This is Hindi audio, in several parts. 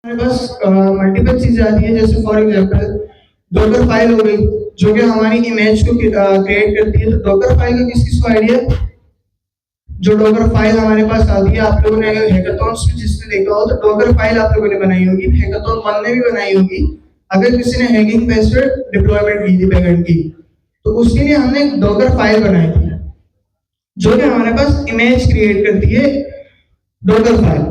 हमारे पास मल्टीपल चीजें आती है, जैसे फॉर एग्जांपल डॉकर फाइल हो गई जो कि हमारी इमेज को क्रिएट करती है। तो डॉकर फाइल का किस किस को आइडिया? जो डॉकर फाइल हमारे पास आती है, आप लोगों ने अगर हैकाथॉन्स में जिसने देखा हो तो डॉकर फाइल आप लोगों ने बनाई होगी, हैकाथॉन 1 ने भी बनाई होगी। अगर किसी ने हैगिंग फेस्ट पर डिप्लॉयमेंट की थी बैकएंड की, तो उसके लिए हमने एक डॉकर फाइल बनाई थी जो कि हमारे पास इमेज क्रिएट करती है, डॉकर फाइल।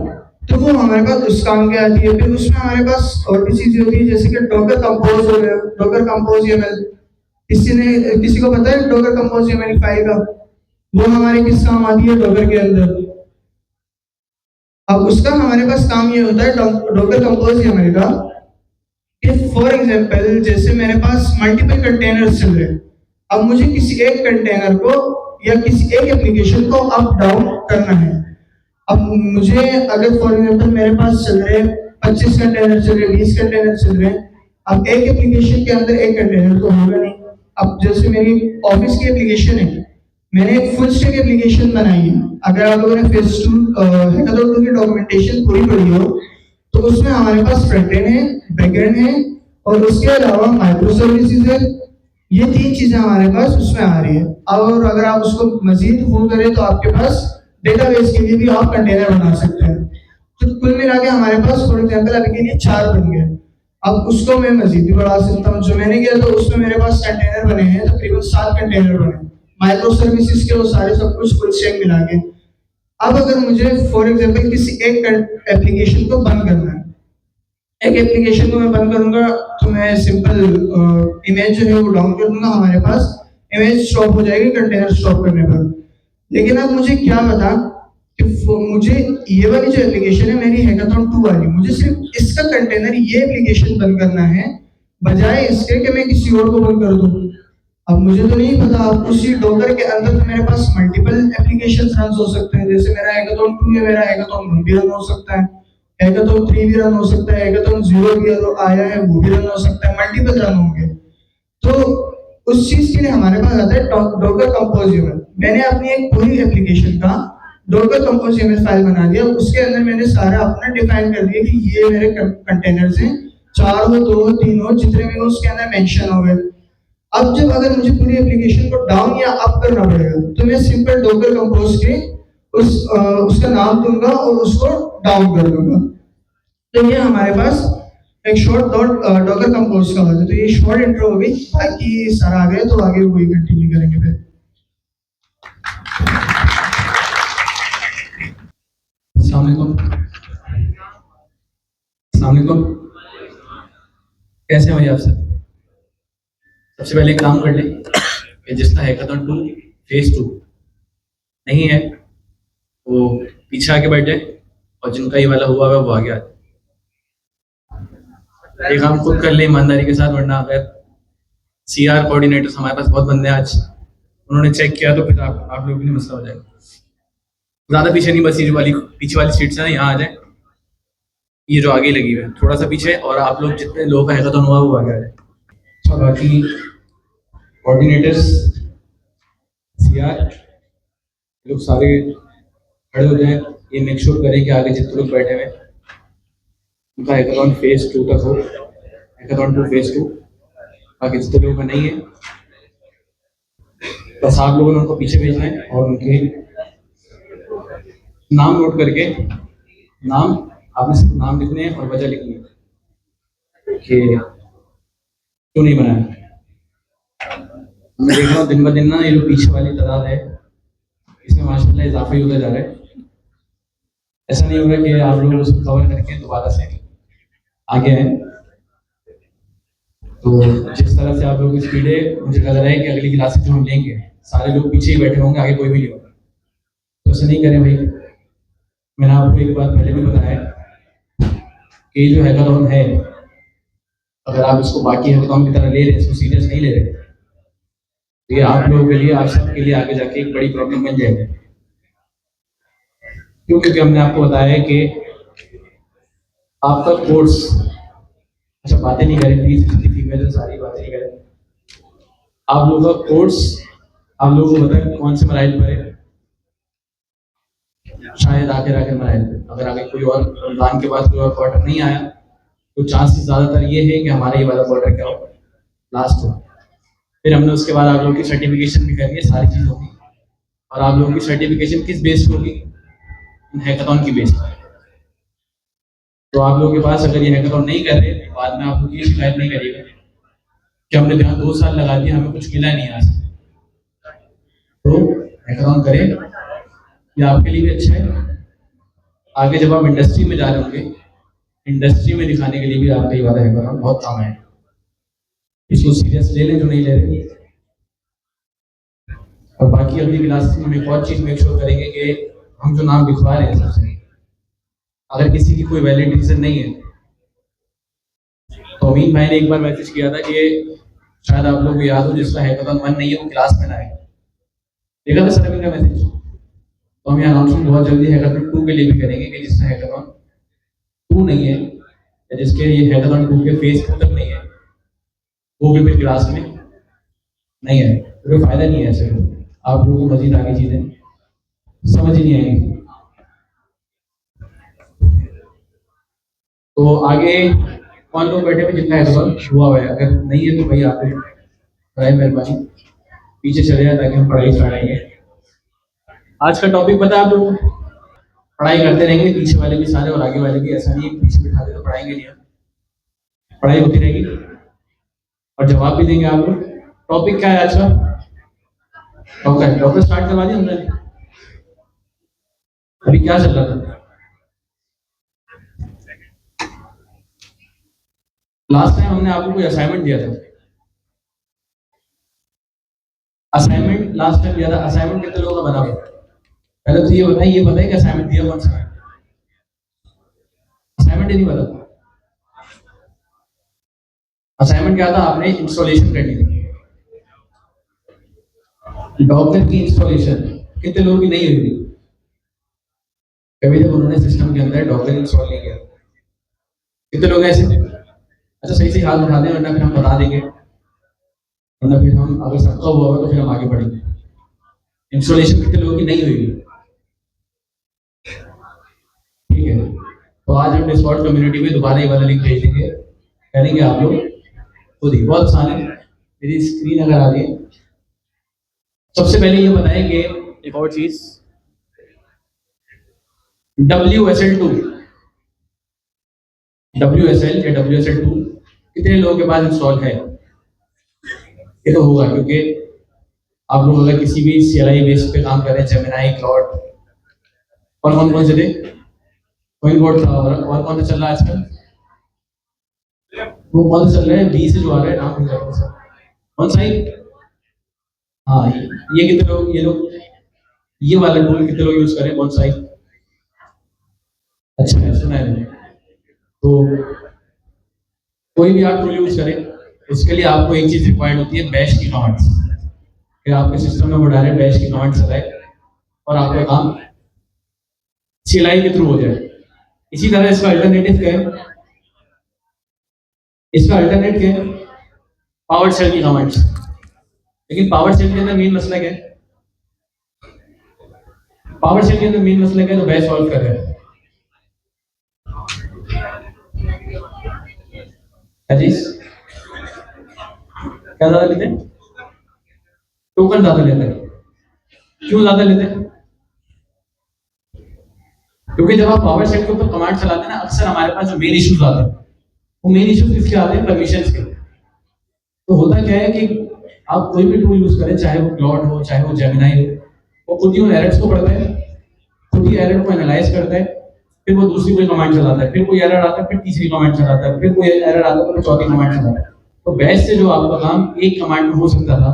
तो वो हमारे पास उस काम के आती है। फिर उसमें हमारे पास और भी चीजें होती है, जैसे कि डॉकर कंपोज हो गया, डॉकर कंपोज YML। किसी को पता है डॉकर कंपोज YML फाइल का? वो हमारे किस काम आती है डॉकर के अंदर? अब उसका हमारे पास काम ये होता है डॉकर कंपोज YML का, कि फॉर एग्जांपल जैसे मेरे पास मल्टीपल कंटेनर्स चल रहे हैं, अब मुझे किसी एक कंटेनर को या किसी एक एप्लीकेशन को अप डाउन करना है। अब मुझे अगर फॉर एग्जांपल मेरे पास चल रहे 25 कंटेनर चल रहे, 20 कंटेनर चल रहे हैं, अब एक एप्लीकेशन के अंदर एक कंटेनर तो होगा नहीं। अब जैसे मेरी ऑफिस की एप्लीकेशन है, मैंने एक फुल स्टैक एप्लीकेशन बनाई है। अगर आप लोगों ने फेज 2 हैकाथॉन 2 की डॉक्यूमेंटेशन पूरी पढ़ी हो, तो उसमें हमारे पास फ्रंट एंड है, बैक एंड है, और उसके अलावा माइक्रो सर्विसेज है। ये 3 चीजें हमारे पास उसमें आ रही है। और अगर आप उसको मजीद फुल करें तो आपके पास डेटाबेस के लिए भी आप कंटेनर बना सकते हैं। तो कुल मिला के हमारे पास फॉर एग्जांपल अभी के लिए 4 बन गए। अब उसको मैं मजीद भी बढ़ा सकता हूँ। जो मैंने किया तो उसमें मेरे पास कंटेनर बने हैं, तकरीबन 7 कंटेनर बने, माइक्रो सर्विसेज के वो सारे सब कुछ फुल स्टैक मिला के। अब अगर मुझे फॉर एग्जांपल किसी एक एप्लीकेशन को बंद करना है, एक एप्लीकेशन को मैं बंद करूंगा तो मैं सिंपल इमेज जो है वो डाउन कर दूंगा, हमारे पास इमेज स्टॉप हो जाएगी कंटेनर स्टॉप करने पर। लेकिन अब मुझे क्या पता कि मुझे ये वाली जो एप्लीकेशन है मेरी हैकाथॉन 2 वाली, मुझे सिर्फ इसका कंटेनर ये एप्लीकेशन बंद करना है, बजाय इसके कि मैं किसी और को बंद कर दूं। अब मुझे तो नहीं पता, अब उसी डॉकर के अंदर तो मेरे पास मल्टीपल एप्लीकेशंस रन हो सकते हैं। जैसे मेरा हैकाथॉन 2 या मेरा हैकाथॉन 1 भी रन हो सकता है, हैकाथॉन 3 भी रन हो सकता है, हैकाथॉन 0 भी आया है वो भी रन हो सकता है, मल्टीपल रन होंगे। तो उस चीज के लिए हमारे पास आता है डॉकर कंपोज YML। मैंने अपनी एक पूरी एप्लीकेशन का डॉकर कंपोज YML फाइल बना दिया, उसके अंदर मैंने सारा अपना डिफाइन कर दिया कि ये मेरे कंटेनर्स हैं, 4 हो, 2 हो, 3 हो, जितने भी हो उसके अंदर मेंशन हो गए। अब जब अगर मुझे पूरी एप्लीकेशन को डाउन या अप करना पड़ेगा, तो मैं सिंपल डॉकर कंपोज के उसका नाम दूंगा और उसको डाउन कर दूंगा। तो ये हमारे पास एक शॉर्ट डॉकर कंपोज का होता है। तो ये शॉर्ट इंट्रो हो गई, बाकी सर आ गए तो आगे वही कंटिन्यू करेंगे फिर। अस्सलाम वालेकुम। कैसे हैं भाई आप सब? सबसे पहले काम कर लें कि जिसका हैकाथॉन 2 फेज 2 नहीं है वो पीछे आके बैठ जाए, और जिनका ये वाला हुआ है वो आगे आ जाए। ये काम खुद कर ले ईमानदारी के साथ, वरना अगर CR कोऑर्डिनेटर्स हमारे पास बहुत बंदे आज, उन्होंने चेक किया तो फिर आप लोगों के लिए मसला हो जाएगा। ज़्यादा पीछे नहीं, बस ये जो वाली पीछे वाली सीट्स है ना, यहाँ आ जाए, ये जो आगे लगी हुई है थोड़ा सा पीछे, और आप लोग जितने लोगों का हैकाथॉन हुआ वो आगे आ जाए। अच्छा, बाकी कोऑर्डिनेटर्स CR लोग सारे खड़े हो जाए, ये मेक श्योर करें कि आगे जितने लोग बैठे हुए उनका हैकाथॉन फेज 2 तक हो, हैकाथॉन 2 फेज 2। बाकी जितने लोगों का नहीं है बस आप लोगों ने उनको पीछे भेजना है, और उनके नाम नोट करके, नाम आपने सिर्फ नाम लिखने हैं और वजह लिखनी है कि क्यों नहीं बनाया। मैं देख रहा हूँ दिन ब दिन ना ये जो पीछे वाली तादाद है इसमें माशाल्लाह इजाफा ही होता जा रहा है। ऐसा नहीं होगा कि आप लोग उसको कवर करके दोबारा से आगे आए। तो जिस तरह से आप लोग की स्पीड है, मुझे लग रहा है कि अगली क्लासेस जो हम लेंगे सारे लोग पीछे ही बैठे होंगे, आगे कोई भी नहीं होगा। तो ऐसा नहीं करें भाई। मैंने आपको एक बात पहले भी बताया कि जो हैकाथॉन है, अगर आप इसको बाकी हैकाथॉन की तरह ले रहे हैं, इसको सीरियस नहीं ले रहे, तो ये आप लोगों के लिए, आप सबके लिए आगे जाके एक बड़ी प्रॉब्लम बन जाएगी। क्यों? क्योंकि हमने आपको बताया है कि आपका कोर्स, अच्छा बातें नहीं करें प्लीज, फीमेल सारी बातें नहीं करें। आप लोगों का कोर्स आप लोगों को बताएं कौन से मराइल पर है, शायद आखिर मराइल पे। अगर आगे कोई और रमजान के बाद कोई और क्वार्टर नहीं आया तो चांसेस ज़्यादातर ये है कि हमारा ये वाला क्वार्टर क्या हो, लास्ट हो। फिर हमने उसके बाद आप लोगों की सर्टिफिकेशन भी करी है, सारी चीज़ होगी। और आप लोगों की सर्टिफिकेशन किस बेस पे होगी? हैकाथॉन की बेस पर। तो आप लोगों के पास अगर ये हैकाथॉन नहीं कर रहे तो बाद में आप लोग ये शिकायत नहीं करिएगा कि हमने यहाँ 2 साल लगा दिए, हमें कुछ मिला नहीं आज। तो हैकाथॉन करें, ये आपके लिए भी अच्छा है। आगे जब आप इंडस्ट्री में जा रहे होंगे, इंडस्ट्री में दिखाने के लिए भी आपका ये वाला हैकाथॉन बहुत काम है। इसको सीरियस ले लें जो नहीं ले रहे। और बाकी अगली क्लास में हम एक और चीज़ मेक श्योर करेंगे कि हम जो नाम लिखवा रहे हैं सबसे, अगर किसी की कोई वैलिड रीजन नहीं है, तो अमीन भाई ने एक बार मैसेज किया था कि शायद आप लोग को याद हो, जिसका हैकाथॉन 1 नहीं है वो क्लास में ना आए। देखा था सर अमीन का मैसेज? तो हम ये अनाउंसमेंट बहुत जल्दी हैकाथॉन 2 के लिए भी करेंगे कि जिसका हैकाथॉन 2 नहीं है या जिसके ये हैकाथॉन 2 के फेस तक नहीं है, वो भी फिर क्लास में नहीं है। तो कोई फायदा नहीं है ऐसे। आप लोगों को मजीद आगे चीजें समझ ही नहीं आएंगी। तो आगे कौन लोग बैठे हुए जिनका हैकाथॉन हुआ है? अगर नहीं है तो भाई आप बड़ाई मेहरबानी पीछे चले जाए ताकि हम पढ़ाई चढ़ाएंगे। आज का टॉपिक पता है आप लोगों को? पढ़ाई करते रहेंगे, पीछे वाले भी सारे और आगे वाले भी। ऐसा नहीं है पीछे बिठा दे तो पढ़ाएंगे नहीं हम, पढ़ाई होती रहेगी और जवाब भी देंगे आप लोग। टॉपिक क्या है आज का? डॉक्टर स्टार्ट करवा दिया हमने? अभी क्या चल रहा था? लास्ट टाइम हमने आपको कोई असाइनमेंट दिया था। असाइनमेंट लास्ट टाइम दिया था। असाइनमेंट कितने लोगों का बना हुआ? पहले तो ये बताइए कि असाइनमेंट दिया कौन सा? असाइनमेंट ही नहीं पता। असाइनमेंट क्या था? आपने इंस्टॉलेशन करनी थी डॉक्टर की। इंस्टॉलेशन कितने लोगों की नहीं हुई? कभी जब उन्होंने सिस्टम के अंदर डॉक्टर इंस्टॉल नहीं किया? कितने लोग ऐसे? अच्छा सही से हाथ उठा दें, वरना फिर हम बता देंगे, वरना फिर हम अगर सबका हुआ होगा तो फिर हम आगे बढ़ेंगे। इंस्टॉलेशन कितने लोगों की नहीं हुई? ठीक है, तो आज हम डिस्कॉर्ड कम्युनिटी में दोबारा ये वाला लिंक भेज देंगे, करेंगे आप लोग खुद ही। बहुत आसान है। मेरी स्क्रीन अगर आ गई, सबसे पहले ये बताएं कि एक और चीज, WSL2 WSL या WSL2 कितने लोगों के पास इंस्टॉल है? ये तो होगा क्योंकि आप लोग अगर किसी भी CLI बेस पे काम कर रहे हैं, जेमिनी, क्लाउड, और कौन से थे? कोई बोर्ड था और कौन सा चल रहा है आजकल? वो कौन सा चल रहा है? बी से जो आ रहा है नाम भूल सर, कौन सा ही? हाँ, ये कितने लोग, ये वाला टूल कितने लोग यूज करें? कौन सा ही? अच्छा है, सुना है मैंने। तो कोई भी आप टूल यूज करें, उसके लिए आपको एक चीज रिक्वायर्ड होती है, बैश की कमांड्स। कि आपके सिस्टम में वो डायरेक्ट बैश की कमांड चलाए और आपका काम CLI के थ्रू हो जाए। इसी तरह इसका अल्टरनेटिव क्या है? इसका अल्टरनेट क्या है? पावर शेल की कमांड्स। लेकिन पावर शेल के अंदर मेन मसला क्या है? पावर शेल के अंदर मेन मसला क्या है? तो बैश सॉल्व कर रहे हैं। अजीज क्या ज्यादा लेते हैं? टोकन ज्यादा लेते हैं। क्यों ज्यादा लेते हैं? क्योंकि जब आप पावर शेल के ऊपर कमांड चलाते हैं ना, अक्सर हमारे पास जो मेन इश्यूज आते हैं, वो मेन इश्यूज किसके आते हैं? परमिशंस के। तो होता क्या है कि आप कोई भी टूल यूज करें, चाहे वो क्लाउड हो, चाहे वो जेमिनी हो, वो खुद ही उन एरर्स को पढ़ता है, खुद ही एरर को एनालाइज करता है, फिर वो दूसरी कोई कमांड चलाता है, फिर कोई एरर आता है, फिर तीसरी कमांड चलाता है, फिर कोई एरर आता है, फिर चौथी कमांड चलाता है। तो बैश से जो आपका काम एक कमांड में हो सकता था,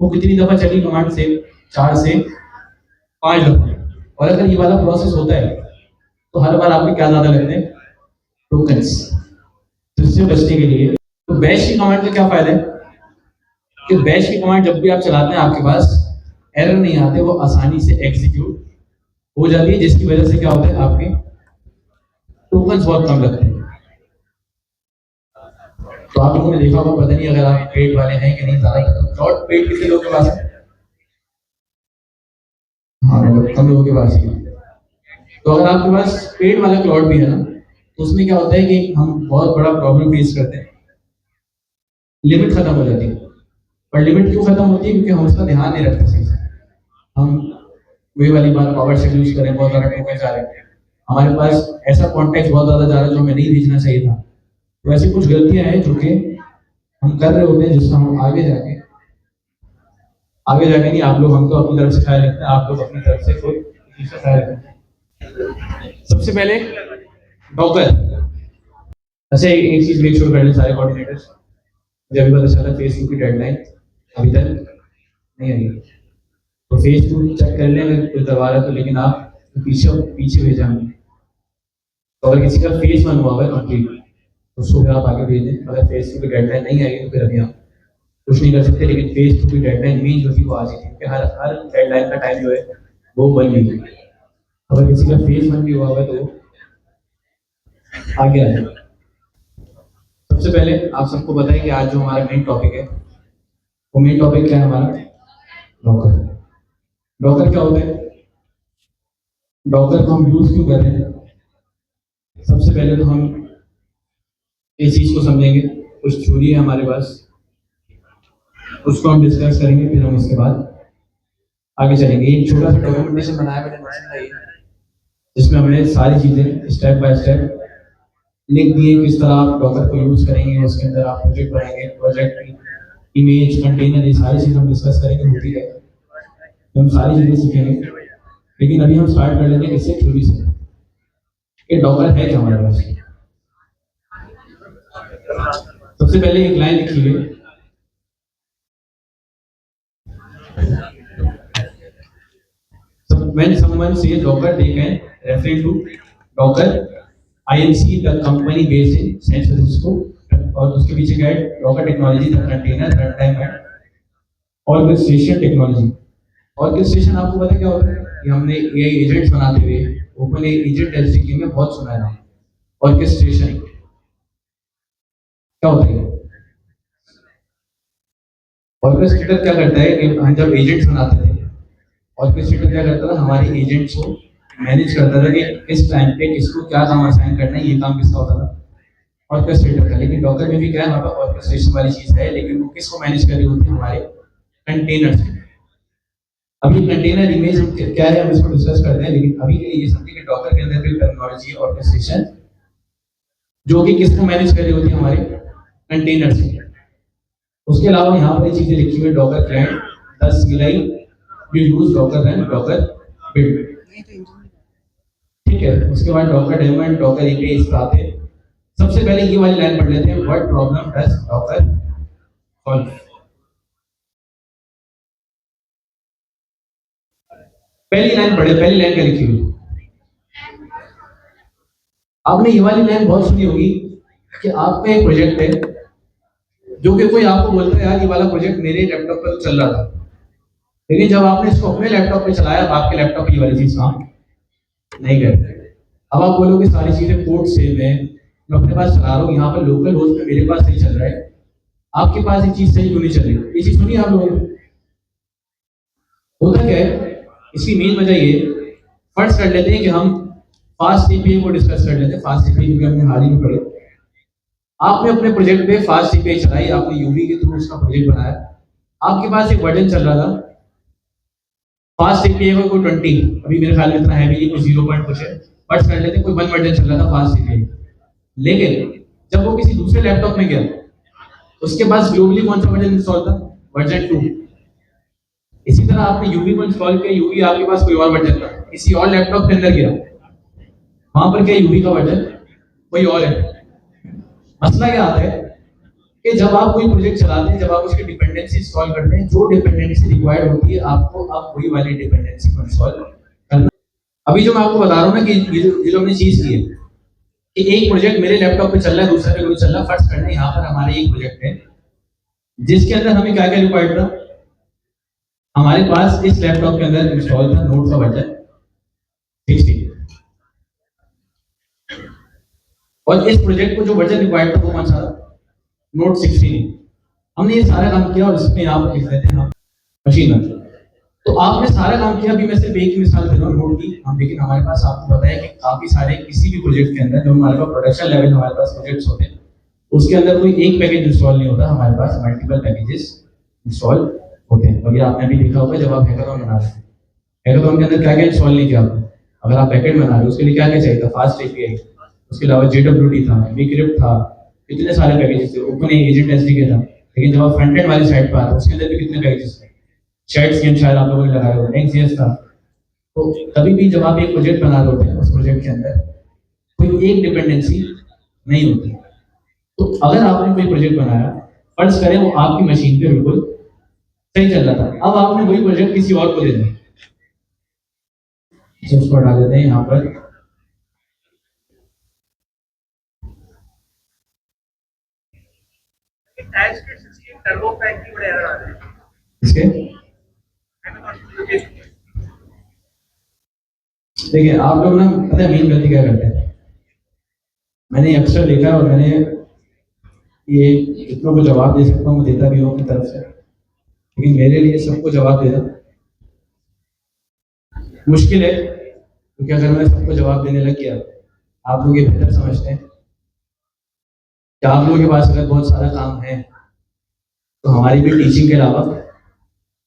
वो कितनी दफा चली कमांड से? 4 से 5 दफा। और अगर ये वाला प्रोसेस होता है तो हर बार आपके क्या ज्यादा लगते हैं? टोकन्स। तो इससे बचने के लिए तो बैश की कमांड का क्या फायदा है कि बैश की कमांड जब भी आप चलाते हैं आपके पास एरर नहीं आते, वो आसानी से एग्जीक्यूट हो जाती है, जिसकी वजह से क्या होता है? आपके टोकन्स बहुत कम लगते हैं। तो आप लोगों ने देखा होगा, पता नहीं अगर आप पेड वाले हैं कि नहीं, ज्यादा क्लाउड पेड कितने लोगों के पास है? हाँ, मतलब कम लोगों के पास ही है। तो अगर आपके पास पेड वाला क्लाउड भी है ना, तो उसमें क्या होता है कि हम बहुत बड़ा प्रॉब्लम फेस करते हैं, लिमिट खत्म हो जाती है। पर लिमिट क्यों खत्म होती है? क्योंकि हम उसका ध्यान नहीं रखते सही से। हम वही वाली बात पावर से यूज करें, बहुत ज़्यादा टोकन जा रहे हैं, हमारे पास ऐसा कॉन्टेक्ट बहुत ज़्यादा जा रहा है जो हमें नहीं भेजना चाहिए था। तो ऐसी कुछ गलतियां हैं जो कि हम कर रहे होते हैं, जिससे हम आगे जाके नहीं, आप लोग, हम तो अपनी तरफ से ख्याल रखते हैं, आप लोग अपनी तरफ से कोई दूसरा ख्याल रखें। सबसे पहले डॉकर, अच्छा एक चीज मेक श्योर कर लें सारे कोऑर्डिनेटर्स, मुझे अभी पता चला फेसबुक की डेडलाइन अभी तक नहीं आई है, तो फेसबुक चेक कर लें अगर कोई करवा रहा है तो, लेकिन आप पीछे पीछे भेजा हमें। तो अगर किसी का फेस वन हुआ है कंप्लीट तो उसको फिर आप आगे भेज दें। अगर फेसबुक की डेडलाइन नहीं आई तो फिर अभी आप कुछ नहीं कर सकते, लेकिन फेसबुक की डेडलाइन मेन जो थी वो आज ही थी, क्योंकि हर डेडलाइन का टाइम जो है वो 1 वीक है। अगर किसी का फेस वन भी हुआ है तो आगे आ जाए। सबसे पहले आप सबको बताएं कि आज जो हमारा मेन टॉपिक है, वो मेन टॉपिक क्या है हमारा? डॉकर। डॉकर क्या होता है? डॉकर को हम यूज क्यों कर रहे हैं? सबसे पहले तो हम इस चीज को समझेंगे, कुछ थ्योरी है हमारे पास, उसको हम डिस्कस करेंगे, फिर हम इसके बाद आगे चलेंगे। एक छोटा सा डॉक्यूमेंटेशन बनाया मैंने नोशन का, जिसमें हमने सारी चीजें स्टेप बाय स्टेप लिख दिए, किस तरह आप डॉकर को यूज करेंगे, उसके अंदर आप प्रोजेक्ट बनाएंगे, प्रोजेक्ट की इमेज, कंटेनर, ये सारी चीजें हम डिस्कस करेंगे, होती है हम सारी चीजें सीखेंगे। लेकिन अभी हम स्टार्ट कर लेते हैं इससे थ्योरी से, कि डॉकर है क्या हमारे पास। सबसे पहले एक लाइन लिखी हुई, when someone says Docker, they can refer to Docker INC, the company based in San Francisco, और उसके पीछे क्या है? Docker technology, the container runtime and orchestration technology. Orchestration आपको पता क्या होता है? कि हमने एआई एजेंट्स बनाते हुए ओपन एआई एजेंट एलसीके में बहुत सुना है। ऑर्केस्ट्रेशन क्या होता है? ऑर्केस्ट्रेटर क्या करता है कि हम जब एजेंट्स बनाते थे, ऑर्केस्ट्रेटर क्या करता था? हमारे एजेंट्स को मैनेज करता था कि किस टाइम पे किसको क्या काम असाइन करना है, ये काम किसका होता था? ऑर्केस्ट्रेटर का। लेकिन डॉकर में भी क्या है? हमारे पास ऑर्केस्ट्रेशन वाली चीज है, लेकिन वो किसको मैनेज कर रही होती है? हमारे कंटेनर से। अभी कंटेनर इमेज क्या है हम इसको डिस्कस करते हैं, लेकिन अभी के लिए ये समझिए कि डॉकर के अंदर भी टेक्नोलॉजी ऑर्केस्ट्रेशन जो कि किसको मैनेज कर रही होती है? हमारे कंटेनर से। उसके अलावा यहाँ पर चीजें लिखी हुई, Docker client, 10 CLI will use Docker and Docker build, ठीक है। उसके बाद Docker demo and Docker API इस पर आते हैं। सबसे पहले ये वाली लाइन पढ़ लेते हैं, what problem does Docker solve. पहली लाइन पढ़े, पहली लाइन क्या लिखी हुई? आपने ये वाली लाइन बहुत सुनी होगी कि आपका एक प्रोजेक्ट है, जो कि कोई आपको बोलता है यार ये वाला प्रोजेक्ट मेरे लैपटॉप पर चल रहा था, लेकिन जब आपने इसको अपने लैपटॉप पे चलाया, आपके लैपटॉप पे ये वाली चीज काम नहीं करती। अब आप बोलोगे सारी चीजें कोड सेम है, मैं अपने पास चला रहा हूँ, यहाँ पर लोकल होस्ट पे मेरे पास सही चल रहा है, आपके पास ये चीज सही क्यों नहीं चल रही? ये चीज सुनिए आप लोगों ने। होता क्या है? इसकी मेन वजह ये, फर्स्ट कर लेते हैं कि हम फास्ट एपीआई को डिस्कस कर लेते हैं। फास्ट एपीआई क्योंकि हमने हाल ही में पढ़े। आपने अपने प्रोजेक्ट पे फास्ट एपीआई चलाई, आपने यूवी के थ्रू उसका प्रोजेक्ट बनाया, आपके पास एक वर्जन चल रहा था फास्ट एपीआई को, कोई 20, अभी मेरे ख्याल में इतना है भी, कोई 0 कुछ है, बट कर लेते कोई 1 वर्जन चल रहा था फास्ट एपीआई। लेकिन जब वो किसी दूसरे लैपटॉप में गया, उसके पास ग्लोबली कौन सा वर्जन इंस्टॉल था? वर्जन 2। इसी तरह आपने यूवी को इंस्टॉल किया, यूवी आपके पास कोई और वर्जन था, किसी और लैपटॉप के अंदर गया, वहां पर क्या यूवी का वर्जन कोई और है। मसला क्या आता है कि जब आप कोई प्रोजेक्ट चलाते हैं, जब आप उसकी डिपेंडेंसी इंस्टॉल करते हैं, जो डिपेंडेंसी रिक्वायर्ड होती है आपको, आप वही वाली डिपेंडेंसी को इंस्टॉल करना। अभी जो मैं आपको बता रहा हूँ ना कि ये जो हमने चीज की है कि एक प्रोजेक्ट मेरे लैपटॉप पे चल रहा है, दूसरे पे चल रहा है। फर्स्ट करना, यहाँ पर हमारा एक प्रोजेक्ट है जिसके अंदर हमें क्या क्या रिक्वायर्ड था? हमारे पास इस लैपटॉप के अंदर इंस्टॉल था नोट का वर्जन 60, और इस प्रोजेक्ट को जो वर्जन रिक्वायर्ड था वो कौन सा था? नोट 16। हमने ये सारा काम किया और इसमें यहाँ पर लिख देते हैं हम मशीन लर्निंग। तो आपने सारा काम किया। अभी मैं सिर्फ एक ही मिसाल दे रहा हूँ नोट की। हम लेकिन हमारे पास आपको बताया कि काफी सारे किसी भी प्रोजेक्ट के अंदर जो हमारे पास प्रोडक्शन लेवल हमारे पास प्रोजेक्ट्स होते हैं उसके अंदर कोई एक पैकेज इंस्टॉल नहीं होता, हमारे पास मल्टीपल पैकेजेस इंस्टॉल होते हैं। और ये आपने भी देखा होगा जब आप हैकाथॉन बना रहे हैं, हैकाथॉन के अंदर क्या क्या इंस्टॉल नहीं किया आपने। अगर आप बैकएंड बना रहे हो उसके लिए क्या क्या चाहिए था, फास्ट एपीआई, उसके अलावा JWT था, Bcrypt था, इतने सारे पैकेजेस थे, ओपन एजेंट एसडीके था। लेकिन जब आप फ्रंट एंड वाली साइड पर आते उसके अंदर भी कितने पैकेजेस थे, शायद शायद आप लोगों ने लगाया होगा, Next.js था। तो कभी भी जब आप एक प्रोजेक्ट बना रहे होते हैं उस प्रोजेक्ट के अंदर कोई एक डिपेंडेंसी नहीं होती। तो अगर आपने कोई प्रोजेक्ट बनाया, फर्ज करें वो आपकी मशीन पे बिल्कुल सही चल रहा था, अब आपने वही प्रोजेक्ट किसी और को दे दिया, तो उसको हटा देते हैं यहाँ पर। इसके देखिए आप लोग ना पता है मेन गलती क्या करते हैं, मैंने अक्सर देखा और मैंने ये जितनों को जवाब दे सकता हूँ देता भी हूँ अपनी तरफ से, लेकिन मेरे लिए सबको जवाब देना मुश्किल है। क्योंकि अगर मैं सबको जवाब देने लग गया, आप लोग ये बेहतर समझते हैं कि आप लोगों के पास अगर बहुत सारा काम है तो हमारी भी टीचिंग के अलावा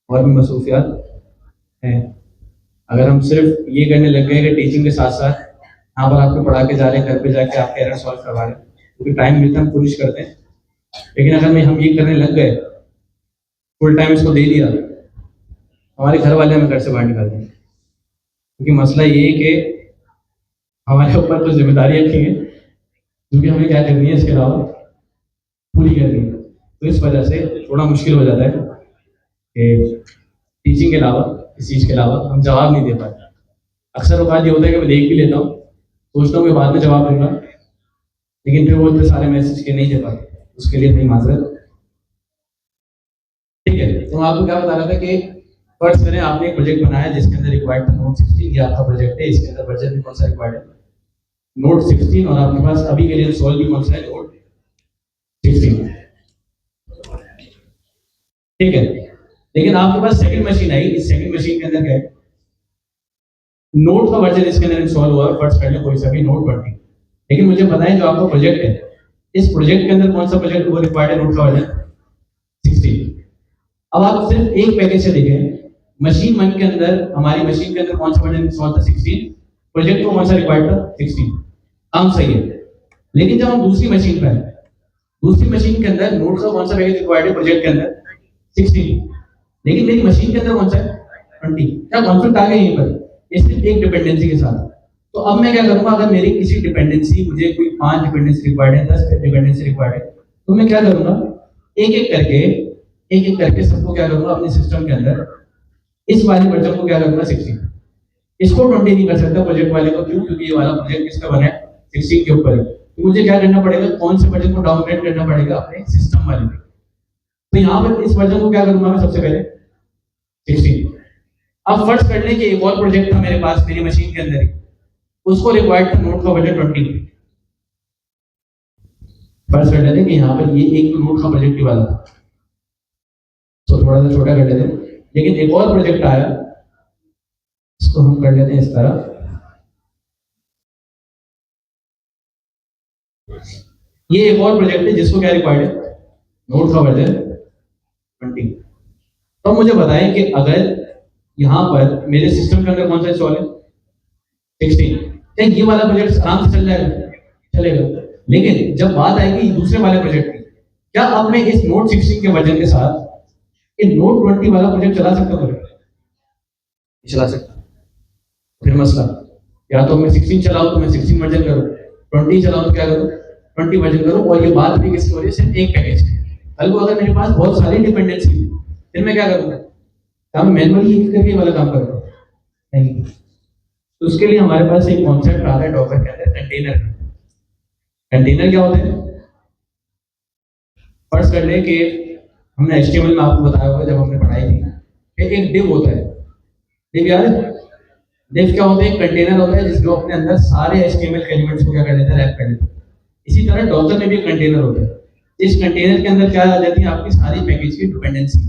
और भी मसरूफियात हैं। अगर हम सिर्फ ये करने लग गए कि टीचिंग के साथ साथ यहाँ पर आपको पढ़ा के जा रहे हैं, घर पे जाके आपके एरर सॉल्व करवा रहे हैं, क्योंकि टाइम मिलता है हम कोशिश करते हैं। लेकिन अगर हम ये करने लग गए, फुल टाइम इसको दे दिया, हमारे घर वाले हमें घर से बाहर निकाल देंगे। क्योंकि मसला ये है कि हमारे ऊपर कुछ जिम्मेदारियाँ रखी हैं जो कि हमें क्या करनी है इसके अलावा पूरी करनी है। तो इस वजह से थोड़ा मुश्किल हो जाता है कि टीचिंग के अलावा इस चीज़ के अलावा हम जवाब नहीं दे पाते। अक्सर बात ये होता है कि मैं देख भी लेता हूँ, सोचता हूँ कि बाद में जवाब दूंगा, लेकिन फिर वो इतने सारे मैसेज के नहीं दे पाते, उसके लिए अपनी माजरत। ठीक है, तो आपको क्या बता रहा था कि फर्स्ट करें आपने एक प्रोजेक्ट बनाया जिसके अंदर रिक्वायर्ड था नोट 16, ये आपका प्रोजेक्ट है, इसके अंदर वर्जन भी कौन सा रिक्वायर्ड है, नोट 16, और आपके पास अभी के लिए सॉल्व भी कौन सा है, नोट 16। ठीक है, लेकिन आपके पास सेकंड मशीन आई, इस सेकंड मशीन के अंदर क्या है, नोट का वर्जन इसके अंदर इंस्टॉल हुआ है, फर्स्ट कर ले कोई सा भी नोट 20। लेकिन मुझे बताएं जो आपका प्रोजेक्ट है, इस प्रोजेक्ट के अंदर कौन सा प्रोजेक्ट वो रिक्वायर्ड है नोट का वर्जन 16। अब आप सिर्फ एक पैकेज से देखें, मशीन 1 के अंदर हमारी मशीन के अंदर कौन सा वर्जन इंस्टॉल था 16, प्रोजेक्ट को कौन सा रिक्वायर्ड था 16, काम सही है। लेकिन जब हम दूसरी मशीन पर आए, दूसरी मशीन के अंदर नोट का कौन सा पैकेज रिक्वायर्ड है प्रोजेक्ट के अंदर 16, लेकिन मेरी मशीन के अंदर कौन सा है 20। क्या कॉन्फ्लिक्ट आ गया यहीं पर, ये सिर्फ एक डिपेंडेंसी के साथ। तो अब मैं क्या करूंगा, अगर मेरी किसी डिपेंडेंसी, मुझे कोई 5 डिपेंडेंसी रिक्वायर्ड है, 10 डिपेंडेंसी रिक्वायर्ड है, तो मैं क्या करूंगा, एक एक करके सबको क्या करूंगा अपने सिस्टम के अंदर, इस वाले वर्जन को क्या करूंगा 16, इसको 20 नहीं कर सकता प्रोजेक्ट वाले को। क्यों? क्योंकि ये वाला प्रोजेक्ट किसका बना है 16 के ऊपर है। तो मुझे क्या करना पड़ेगा, कौन से वर्जन को डाउनग्रेड करना पड़ेगा अपने सिस्टम वाले में। तो यहाँ पर इस वर्जन को क्या करूंगा मैं सबसे पहले 16। अब फर्स्ट करने के एक और प्रोजेक्ट था मेरे पास मेरी मशीन के अंदर ही, उसको रिक्वायर्ड था नोट का वर्जन 20। फर्स्ट कर लेते कि यहाँ पर ये एक तो नोट का प्रोजेक्ट ही वाला था, तो थोड़ा सा छोटा कर लेते हैं। लेकिन एक और प्रोजेक्ट आया, इसको हम कर लेते हैं इस तरह, ये एक और प्रोजेक्ट है जिसको क्या रिक्वायर्ड है नोट का वर्जन 20। तो मुझे बताएं कि अगर यहाँ पर मेरे सिस्टम के अंदर कौन सा इंस्टॉल है 16, क्या ये वाला प्रोजेक्ट आराम से चल जाएगा, चलेगा। लेकिन जब बात आएगी दूसरे वाले प्रोजेक्ट की, क्या अब मैं इस नोट 16 के वर्जन के साथ ये नोट 20 वाला प्रोजेक्ट चला सकता हूँ, चला सकता। फिर मसला, या तो मैं 16 चलाऊं तो मैं 16 वर्जन करूं, 20 चलाऊं तो क्या करूं 20 वर्जन करूं। और ये बात भी किसकी हो रही है, सिर्फ एक पैकेज की। कल को अगर मेरे पास बहुत सारी डिपेंडेंसी है, फिर मैं क्या करूंगा, क्या मैं मैनुअली एक करके वाला काम करूंगा, नहीं। तो उसके लिए हमारे पास एक कॉन्सेप्ट आ रहा है डॉकर के अंदर, कंटेनर। कंटेनर क्या होते हैं, फर्स्ट कर ले कि हमने HTML में आपको बताया होगा जब हमने पढ़ाई थी कि एक डिव होता है, डिव याद है, डिव क्या होता है, एक कंटेनर होता है जिसको अपने अंदर सारे HTML के एलिमेंट्स को क्या कर लेता है, रैप कर लेता है। इसी तरह डॉकर में भी एक कंटेनर होता है, इस कंटेनर के अंदर क्या आ जाती है आपकी सारी पैकेज की डिपेंडेंसी।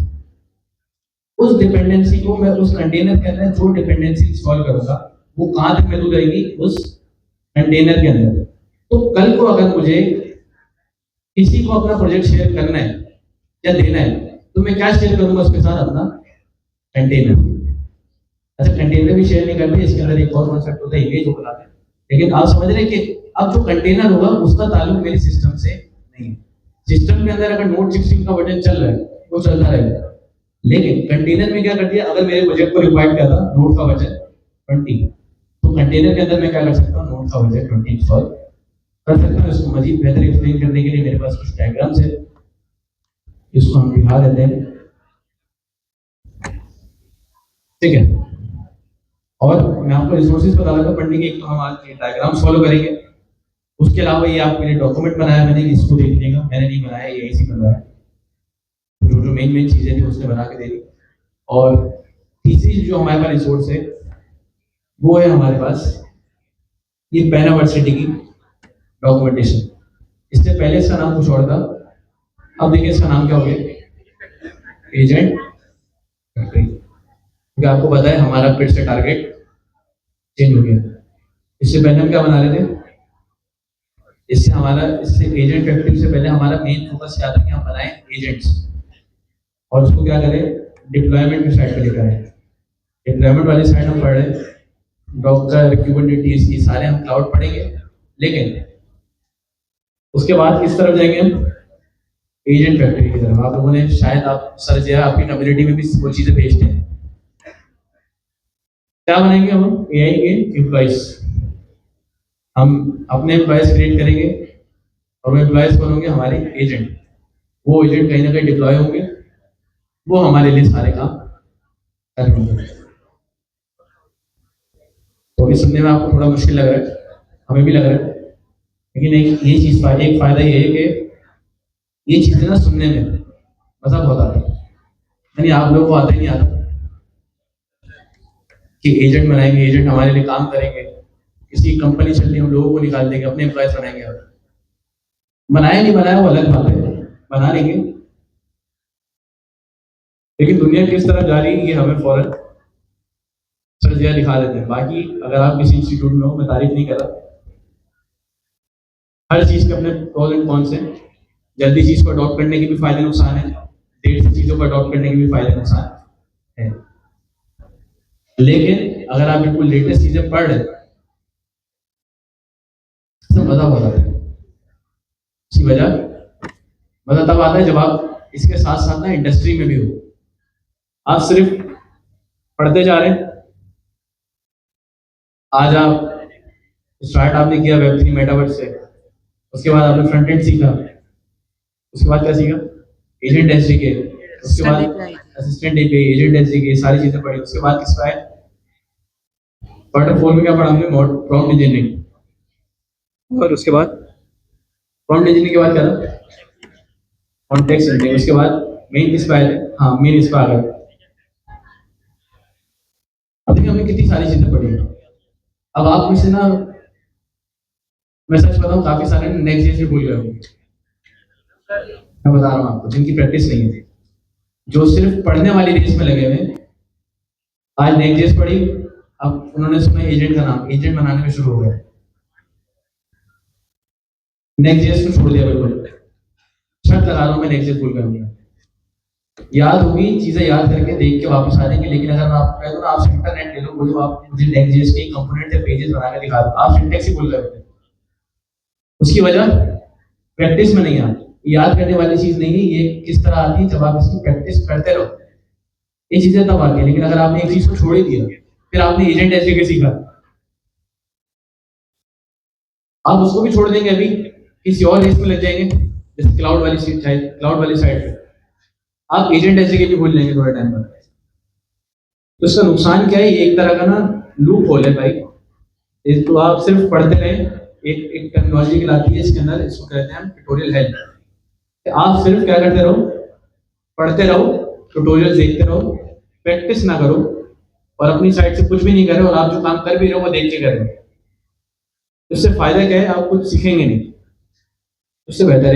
उस डिपेंडेंसी को मैं उस कंटेनर के अंदर जो डिपेंडेंसी इंस्टॉल करूंगा वो कहाँ तक महदूद रहेगी, उस कंटेनर के अंदर। तो कल को अगर मुझे किसी को अपना प्रोजेक्ट शेयर करना है या देना है, तो मैं क्या शेयर करूंगा उसके साथ? अपना कंटेनर। अच्छा, कंटेनर भी शेयर नहीं करते, इसके अंदर एक और कॉन्सेप्ट होता है इमेज बनाते हैं। लेकिन आप समझ रहे हैं कि अब जो कंटेनर होगा उसका ताल्लुक मेरे सिस्टम से नहीं है। सिस्टम के अंदर अगर नोट 16 का वर्जन चल रहा है वो चलता रहेगा, लेकिन कंटेनर में क्या कर दिया, अगर मेरे प्रोजेक्ट को रिक्वायर्ड किया था नोट का वर्जन 20, तो कंटेनर के अंदर मैं क्या कर सकता हूँ, नोट का वर्जन 20 इंस्टॉल कर सकता हूँ। इसको मजीद बेहतर एक्सप्लेन करने के लिए मेरे पास कुछ डायग्राम्स है, इसको हम दिखा देते हैं। ठीक है, और मैं आपको रिसोर्सेज बता रहा था पढ़ने के। एक तो हम आज ये डायग्राम फॉलो करेंगे, उसके अलावा ये आपके लिए डॉक्यूमेंट बनाया मैंने, इसको देख लेगा, मैंने नहीं बनाया, ये ऐसी बनाया, जो जो मेन चीजें थी उसने बना के दे दी। और तीसरी जो हमारे पास रिसोर्स है वो है हमारे पास ये पैन यूनिवर्सिटी की डॉक्यूमेंटेशन। इससे पहले इसका नाम कुछ और था, अब देखिए इसका नाम क्या हो गया, एजेंट फैक्ट्री। क्योंकि आपको पता है हमारा फिर से टारगेट चेंज हो गया। इससे पहले हम क्या बना रहे थे, इससे एजेंट फैक्ट्री से पहले हमारा मेन फोकस क्या था कि हम बनाए एजेंट्स, और उसको क्या करें, डिप्लॉयमेंट की साइड पे लेकर आए। डिप्लॉयमेंट वाली साइड हम पढ़ रहे, डॉकर, क्यूबरनेटिस, ये सारे हम क्लाउड पढ़ेंगे। लेकिन उसके बाद किस तरफ जाएंगे हम, एजेंट फैक्ट्री की तरफ। आप लोगों ने शायद, आप सर जो है आपकी कम्युनिटी में भी वो चीजें भेजते हैं। क्या बनाएंगे हम, एआई के एम्प्लॉइज। हम अपने एम्प्लॉइज क्रिएट करेंगे और वो एम्प्लॉइज कौन होंगे, हमारे एजेंट। वो एजेंट कहीं ना कहीं डिप्लॉय होंगे, वो हमारे लिए सारे काम करेंगे। तो अभी सुनने में आपको थोड़ा मुश्किल लग रहा है, हमें भी लग रहा है, लेकिन एक ये चीज एक फायदा ये है कि ये चीजें ना सुनने में मजा बहुत आता है, यानी आप लोगों को आता ही नहीं आता कि एजेंट बनाएंगे, एजेंट हमारे लिए काम करेंगे, किसी कंपनी चल रही हम लोगों को निकाल देंगे, अपने एम्प्लॉयज बनाएंगे। आप बनाया नहीं बनाया वो अलग बात है, बना लेंगे। लेकिन दुनिया किस तरह जा रही है ये हमें फौरन सर्जिया दिखा देते हैं। बाकी अगर आप किसी इंस्टीट्यूट में हो, मैं तारीफ नहीं कर रहा, हर चीज के अपने प्रोज एंड कॉन्स हैं। जल्दी चीज को अडॉप्ट करने के भी फायदे नुकसान है, देर से चीजों को अडॉप्ट करने के भी फायदे नुकसान है। लेकिन अगर आप बिल्कुल लेटेस्ट चीजें पढ़ रहे तो मजा बहुत आता है। उसकी वजह मजा तब आता है जब आप इसके साथ साथ ना इंडस्ट्री में भी हो। आप सिर्फ पढ़ते जा रहे हैं, आज आप स्टार्ट आपने किया वेब3 मेटावर्स से, उसके बाद आपने फ्रंट एंड सीखा, उसके बाद क्या सीखा, एजेंट एसडीके, उसके बाद असिस्टेंट एपीआई, एजेंट एसडीके, सारी चीजें पढ़ी। उसके बाद किसका है, क्वार्टर 4 में क्या पढ़ा हमने, प्रॉम्प्ट इंजीनियरिंग। और उसके बाद प्रॉम्प्ट इंजीनियरिंग के बाद क्या था, कॉन्टेक्स्ट सेंटरिंग। उसके बाद मेन किस पे आए थे, हाँ मेन इस पे आ गए। अब देखिए हमने कितनी सारी चीजें पढ़ी। अब आप में से ना, मैं सच बताऊं, काफी सारे नेक्स्ट डे से भूल गए होंगे। मैं बता रहा हूँ आपको, जिनकी प्रैक्टिस नहीं है, जो सिर्फ पढ़ने वाली रेस में लगे हुए, आज नेक्स्ट डे पढ़ी, अब उन्होंने सुना एजेंट का नाम, एजेंट बनाने में शुरू हो गए, नेक्स्ट डे को छोड़ दिया बिल्कुल। शर्त लगा रहा हूँ मैं नेक्स्ट डे भूल गया। याद होगी चीजें, याद करके देख के वापस आ जाएंगे। लेकिन अगर मैं आपको कह दूं ना, आप इंटरनेट ले लो, बोलो आप मुझे नेक्स्ट.जेएस के कंपोनेंट या पेजेस बना के दिखा दो, आप सिंटैक्स ही भूल गए। उसकी वजह प्रैक्टिस में नहीं आती। याद करने वाली चीज नहीं है ये, किस तरह आती है, जब आप इसकी प्रैक्टिस करते रहो, ये चीजें तब आती है। लेकिन अगर आपने एक चीज को छोड़ ही दिया, फिर आपने एजेंट एसडीके सीखा, आप उसको भी छोड़ देंगे, अभी किसी और रेस में लग जाएंगे, जैसे क्लाउड वाली साइड पे आप एजेंट एसडीके भी भूल लेंगे थोड़े टाइम पर। तो इसका नुकसान क्या है, ये एक तरह का ना लूप होल है भाई। तो आप सिर्फ पढ़ते रहे, एक टेक्नोलॉजी आती है इसके अंदर, इसको कहते हैं ट्यूटोरियल हेल्प। आप सिर्फ क्या करते रहो, पढ़ते रहो, ट्यूटोरियल देखते रहो, प्रैक्टिस ना करो, और अपनी साइड से कुछ भी नहीं करें, और आप जो काम कर भी रहे हो वो देख के करें। इससे फायदा क्या है, आप कुछ सीखेंगे नहीं। उससे बेहतर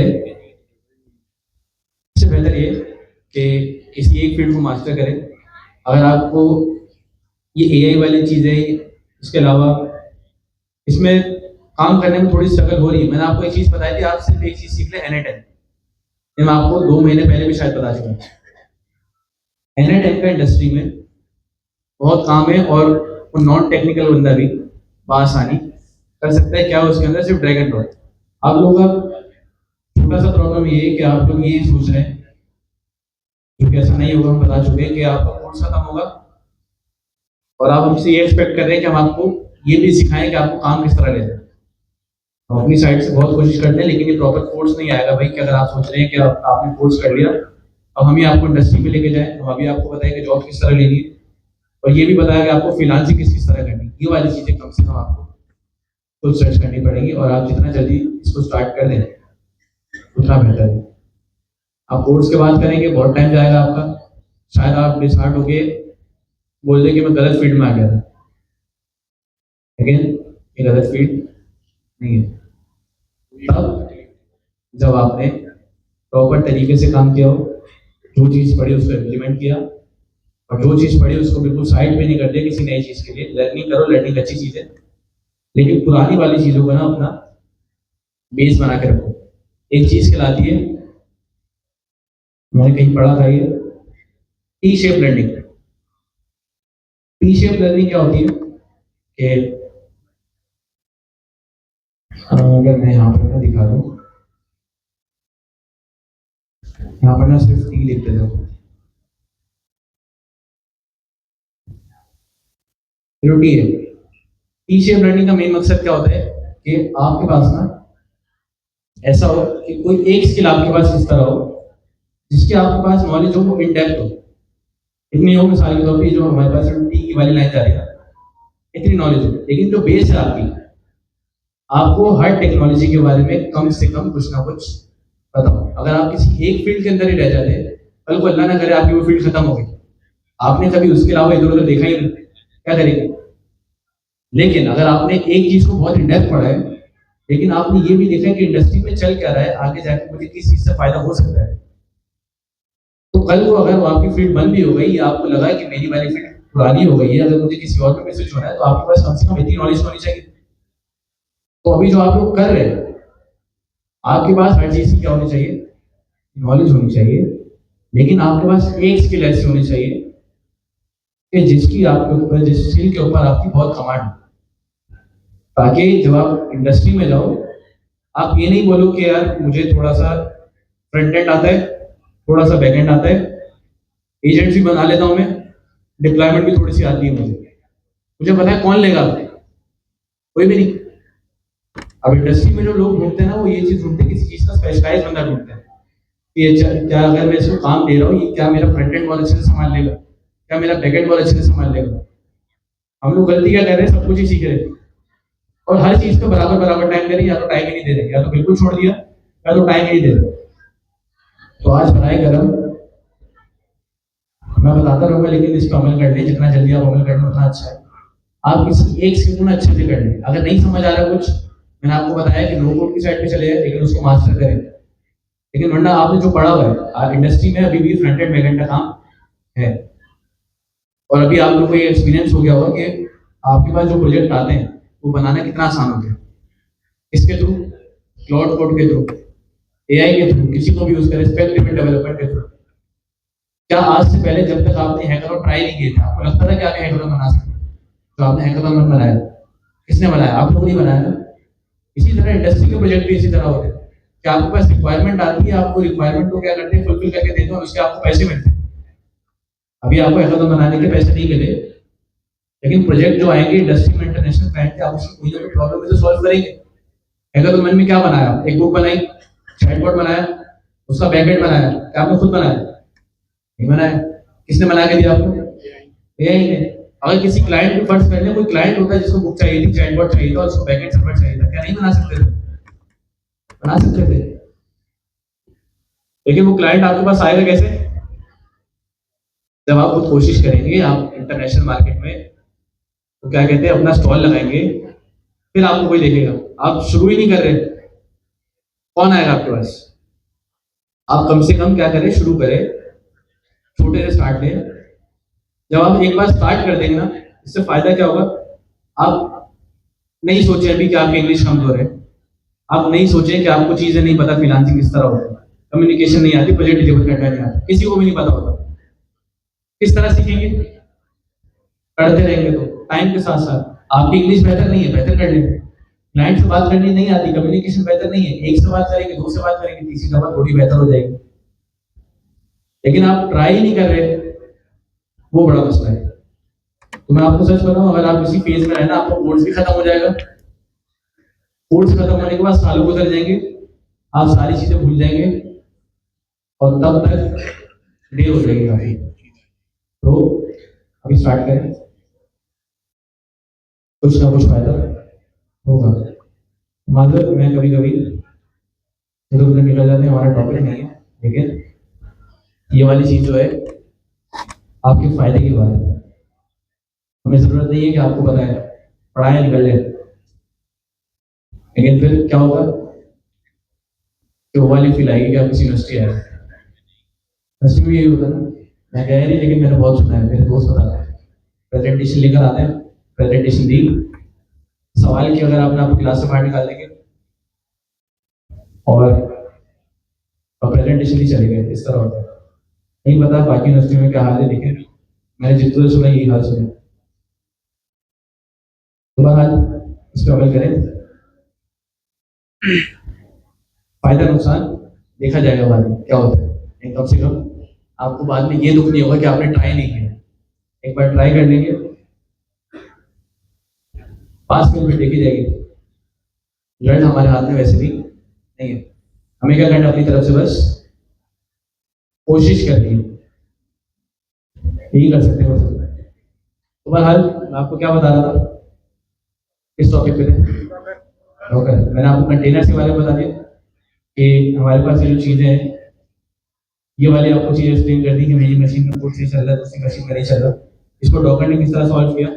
ये कि किसी एक फील्ड को मास्टर करें, अगर आपको ये एआई वाली चीज़ें, इसके अलावा इसमें काम करने में थोड़ी स्ट्रगल हो रही है। मैंने आपको एक चीज़ बताई थी, आप सिर्फ एक चीज़ सीख लें, N10। ये मैं आपको 2 महीने पहले भी शायद बता चुका हूँ। N10 का इंडस्ट्री में बहुत काम है, और वो नॉन टेक्निकल बंदा भी बआसानी कर सकता है। क्या है उसके अंदर? सिर्फ ड्रैग एंड ड्रॉप। आप लोगों का छोटा सा प्रॉब्लम ये है कि आप लोग ये सोच रहे हैं, क्योंकि ऐसा नहीं होगा, हम बता चुके हैं कि आपका कोर्स खत्म होगा और आप हमसे ये एक्सपेक्ट कर रहे हैं कि हम आपको ये भी सिखाएं कि आपको काम किस तरह लेना है। हम अपनी साइड से बहुत कोशिश करते हैं, लेकिन ये प्रॉपर कोर्स नहीं आएगा भाई। कि अगर आप सोच रहे हैं कि आपने कोर्स कर लिया, अब हम ही आपको इंडस्ट्री में लेके जाएं, हम अभी आपको बताएं कि जॉब किस तरह लेनी है, और ये भी बताया कि आपको फ्रीलांसिंग किस तरह करनी है। ये वाली चीज़ें कम से कम आपको खुद सर्च करनी पड़ेगी, और आप जितना जल्दी इसको स्टार्ट कर दें उतना बेहतर है। आप कोर्स के बाद करेंगे, बहुत टाइम जाएगा आपका, शायद आप डिसहार्ट होके बोल दें कि मैं गलत फील्ड में आ गया था। लेकिन ये गलत फील्ड नहीं है। तब जब आपने प्रॉपर तरीके से काम किया हो, जो चीज़ पढ़ी उसको इम्प्लीमेंट किया, और जो चीज़ पढ़ी उसको बिल्कुल साइड पे नहीं कर दिया किसी नई चीज़ के लिए। लर्निंग करो, लर्निंग अच्छी चीज़ है, लेकिन पुरानी वाली चीज़ों को ना अपना बेस बना के रखो। एक चीज़ कहलाती है, मैंने कहीं पढ़ा था, ये T shape learning. T shape learning क्या होती है कि अगर मैं यहाँ पर ना दिखा दूँ, यहाँ पर ना सिर्फ टी लिख देता हूँ। टी है। टी शेप लर्निंग का मेन मकसद क्या होता है कि आपके पास ना ऐसा हो कि कोई एक स्किल आपके पास इस तरह हो जिसके आपके पास नॉलेज हो, वो इन डेप्थ हो। इतनी हो, मिसाल के तौर पे जो हमारे पास टी की वाली लाइन जा रही है, इतनी नॉलेज हो, लेकिन जो बेस है आपकी, आपको हर टेक्नोलॉजी के बारे में कम से कम कुछ ना कुछ पता हो। अगर आप किसी एक फील्ड के अंदर ही रह जाते, कल को अल्लाह ना करे आपकी वो फील्ड खत्म हो गई, आपने कभी उसके अलावा इधर उधर देखा ही नहीं, क्या करेंगे? लेकिन अगर आपने एक चीज को बहुत इंडेप्थ पढ़ा है, लेकिन आपने ये भी देखा है कि इंडस्ट्री में चल क्या रहा है, आगे जाके मुझे किस चीज से फायदा हो सकता है, तो कल को अगर वो आपकी फील्ड बंद भी हो गई, या आपको लगा कि मेरी वाली फील्ड पुरानी हो गई है, अगर मुझे किसी और में स्विच होना है, तो आपके पास कम से कम इतनी नॉलेज होनी चाहिए। तो अभी जो आप लोग कर रहे हैं, आपके पास हर चीज की क्या होनी चाहिए? नॉलेज होनी चाहिए, लेकिन आपके पास एक स्किल ऐसी होनी चाहिए कि जिसकी आपके ऊपर, जिस स्किल के ऊपर आपकी बहुत कमांड हो, ताकि जब आप इंडस्ट्री में जाओ, आप ये नहीं बोलो कि यार मुझे थोड़ा सा फ्रंट एंड आता है, थोड़ा सा बैक एंड आता है, एजेंट भी बना लेता हूँ मैं, डिप्लॉयमेंट भी थोड़ी सी आती है मुझे पता है कौन लेगा, कोई भी नहीं। अब इंडस्ट्री में जो लोग ढूंढते हैं ना, वो ये चीज ढूंढते हैं, किसी चीज का स्पेशलाइज बंदा ढूंढते हैं कि क्या अगर मैं इसको काम दे रहा हूँ, ये क्या मेरा फ्रंट एंड बहुत अच्छे से संभाल लेगा, क्या मेरा बैक एंड बहुत अच्छे से संभाल लेगा। हम लोग गलती क्या कर रहे हैं, सब कुछ ही सीख रहे हैं, और हर चीज को बराबर बराबर टाइम दे रहे हैं, या तो टाइम ही नहीं दे रहे, या तो बिल्कुल छोड़ दिया, या तो टाइम ही नहीं दे रहे। तो आज बनाए गरम, मैं बताता रहूंगा, लेकिन इस पर अमल कर ले, जितना जल्दी आप अमल कर लें उतना अच्छा है। आप किसी एक स्किल को अच्छे से कर लें। अगर नहीं समझ आ रहा कुछ, मैंने आपको बताया कि नो कोड की साइड पे चले जाए, लेकिन उसको मास्टर करें। लेकिन वरना आपने जो पढ़ा हुआ है, इंडस्ट्री में अभी भी फ्रंट एंड बैक एंड का काम है, और अभी आप लोगों को ये एक्सपीरियंस हो गया होगा कि आपके पास जो प्रोजेक्ट आते हैं वो बनाना कितना आसान हो गया। इसके थ्रू, क्लाउड कोड के थ्रू, एआई के थ्रू, किसी को भी यूज करें, स्पेक ड्रिवन डेवलपमेंट के थ्रू। क्या आज से पहले जब तक आपने हैकाथॉन ट्राई नहीं किए थे, आपको लगता था कि आप हैकाथॉन बना सकते हैं? तो आपने हैकाथॉन बनाया, किसने बनाया? आप लोगों ने बनाया ना। इसी तरह इंडस्ट्री के प्रोजेक्ट भी इसी तरह होते हैं कि आपके पास रिक्वायरमेंट आती है, आपको रिक्वायरमेंट को क्या करते हैं, फुलफिल करके देते हैं, और उसके आपको पैसे मिलते हैं। अभी आपको हैकाथॉन बनाने के पैसे नहीं मिले, लेकिन प्रोजेक्ट जो आएंगे इंडस्ट्री में, इंटरनेशनल क्लाइंट के, आप उसकी कोई ना कोई प्रॉब्लम तो सॉल्व करेंगे। हैकाथॉन में क्या बनाया? एक बुक बनाई, चैटबॉट बनाया, उसका बैकएंड बनाया, क्या आपने खुद बनाया? नहीं बनाया। किसने बना के दिया आपको? एआई ने। अगर किसी क्लाइंट को फर्स्ट करने, कोई क्लाइंट होता है जिसको बुक चाहिए थी, चैटबॉट चाहिए था, और उसको बैकएंड सर्वर चाहिए था, क्या नहीं बना सकते थे? बना सकते थे। लेकिन वो क्लाइंट आपके पास आएगा कैसे? जब आप खुद कोशिश करेंगे, आप इंटरनेशनल मार्केट में तो क्या कहते हैं, अपना स्टॉल लगाएंगे, फिर आपको कोई देखेगा। आप शुरू ही नहीं कर रहे, कौन आएगा आपके पास? आप कम से कम क्या करें, शुरू करें, छोटे से स्टार्ट लें, जब आप एक बार स्टार्ट कर देंगे ना, इससे फायदा क्या होगा, आप नहीं सोचे अभी कि आपकी इंग्लिश कमजोर है, आप नहीं सोचें कि आपको चीजें नहीं पता, फ्रीलांसिंग किस तरह होता है, कम्युनिकेशन नहीं आती, प्रोजेक्ट डिलीवर करना नहीं आता, किसी को भी नहीं पता होता, किस तरह सीखेंगे? करते रहेंगे तो टाइम के साथ साथ। आपकी इंग्लिश बेहतर नहीं है, बेहतर कर लेंगे। क्लाइंट से बात करनी नहीं आती, कम्युनिकेशन बेहतर नहीं है, एक से बात करेंगे, दो से बात करेंगे, तीसरी दफा थोड़ी बेहतर हो जाएगी, लेकिन आप ट्राई नहीं कर रहे, वो बड़ा मसला है। तो मैं आपको सच बताऊं, अगर आप इसी फेज में रहना, आपका कोर्स भी खत्म हो जाएगा, कोर्स खत्म होने के बाद सालों गुजर जाएंगे, आप सारी चीजें भूल जाएंगे, और तब तक देर हो जाएगी काफी। तो अभी स्टार्ट करें, कुछ ना कुछ फायदा होगा। मतलब मैं कभी कभी इधर उधर निकल जाते हैं, हमारा टॉपिक नहीं है, लेकिन ये वाली चीज जो है आपके फायदे की बात है। हमें जरूरत नहीं है कि आपको बताएं, पढ़ाएं, निकल जाए, लेकिन फिर क्या होगा कि वो वाली फील आएगी कि आप किसी यूनिवर्सिटी आए। यूनिवर्सिटी में यही होता है ना, मैं कह नहीं, लेकिन मैंने बहुत सुना है, मेरे दोस्त बताते हैं, प्रेजेंटेशन लेकर आते हैं, प्रेजेंटेशन दी, सवाल की अगर आपने आपको क्लास से बाहर निकाल देंगे, और प्रेजेंटेशन ही चले गए, इस तरह होता है। नहीं पता बाकी यूनिवर्सिटी में क्या हाल है, लेकिन मैंने जितना सुना यही हाल सुना। तो बहरहाल इस पर अमल करें, फायदा नुकसान देखा जाएगा बाद में क्या होता है, लेकिन कम से कम आपको बाद में ये दुख नहीं होगा कि आपने ट्राई नहीं किया। एक बार ट्राई कर लेंगे, 5 मिनट में देखी जाएगी, रिजल्ट हमारे हाथ में वैसे भी नहीं है। हमें क्या करना, अपनी तरफ से बस कोशिश करनी है, यही कर सकते हैं बस। तो बहरहाल मैं आपको क्या बता रहा था, किस टॉपिक पे थे? डॉकर। मैंने आपको कंटेनर के बारे में बता दिया कि हमारे पास ये जो चीजें हैं, ये वाली आपको चीज एक्सप्लेन कर दी कि मेरी मशीन में कोड सही चल रहा है, दूसरी मशीन में नहीं चल रहा। इसको डॉकर ने किस तरह सॉल्व किया,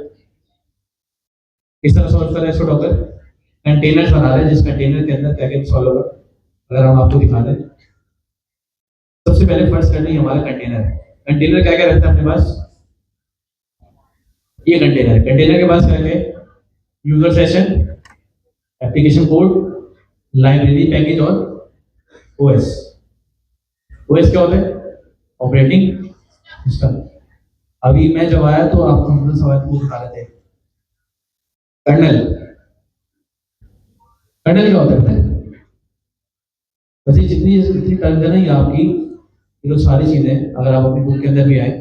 किस तरह सॉल्व कर रहा है इसको डॉकर? कंटेनर बना रहा है, जिस कंटेनर के अंदर क्या क्या सॉल्व होगा, अगर हम आपको दिखा दें। सबसे पहले फर्स्ट करनी हमारा कंटेनर है। कंटेनर क्या क्या रहता है अपने पास? ये कंटेनर, कंटेनर के पास क्या है? User session, application code, library, package और ओएस। ओएस क्या होता है? Operating system. अभी मैं जब आया तो आपको हम सवाल को बता रहे थे, कर्नल। कर्नल क्या होता है? वैसे जितनी जितनी टर्म्स है ना ये आपकी, ये जो सारी चीजें अगर आप अपनी बुक के अंदर भी आए,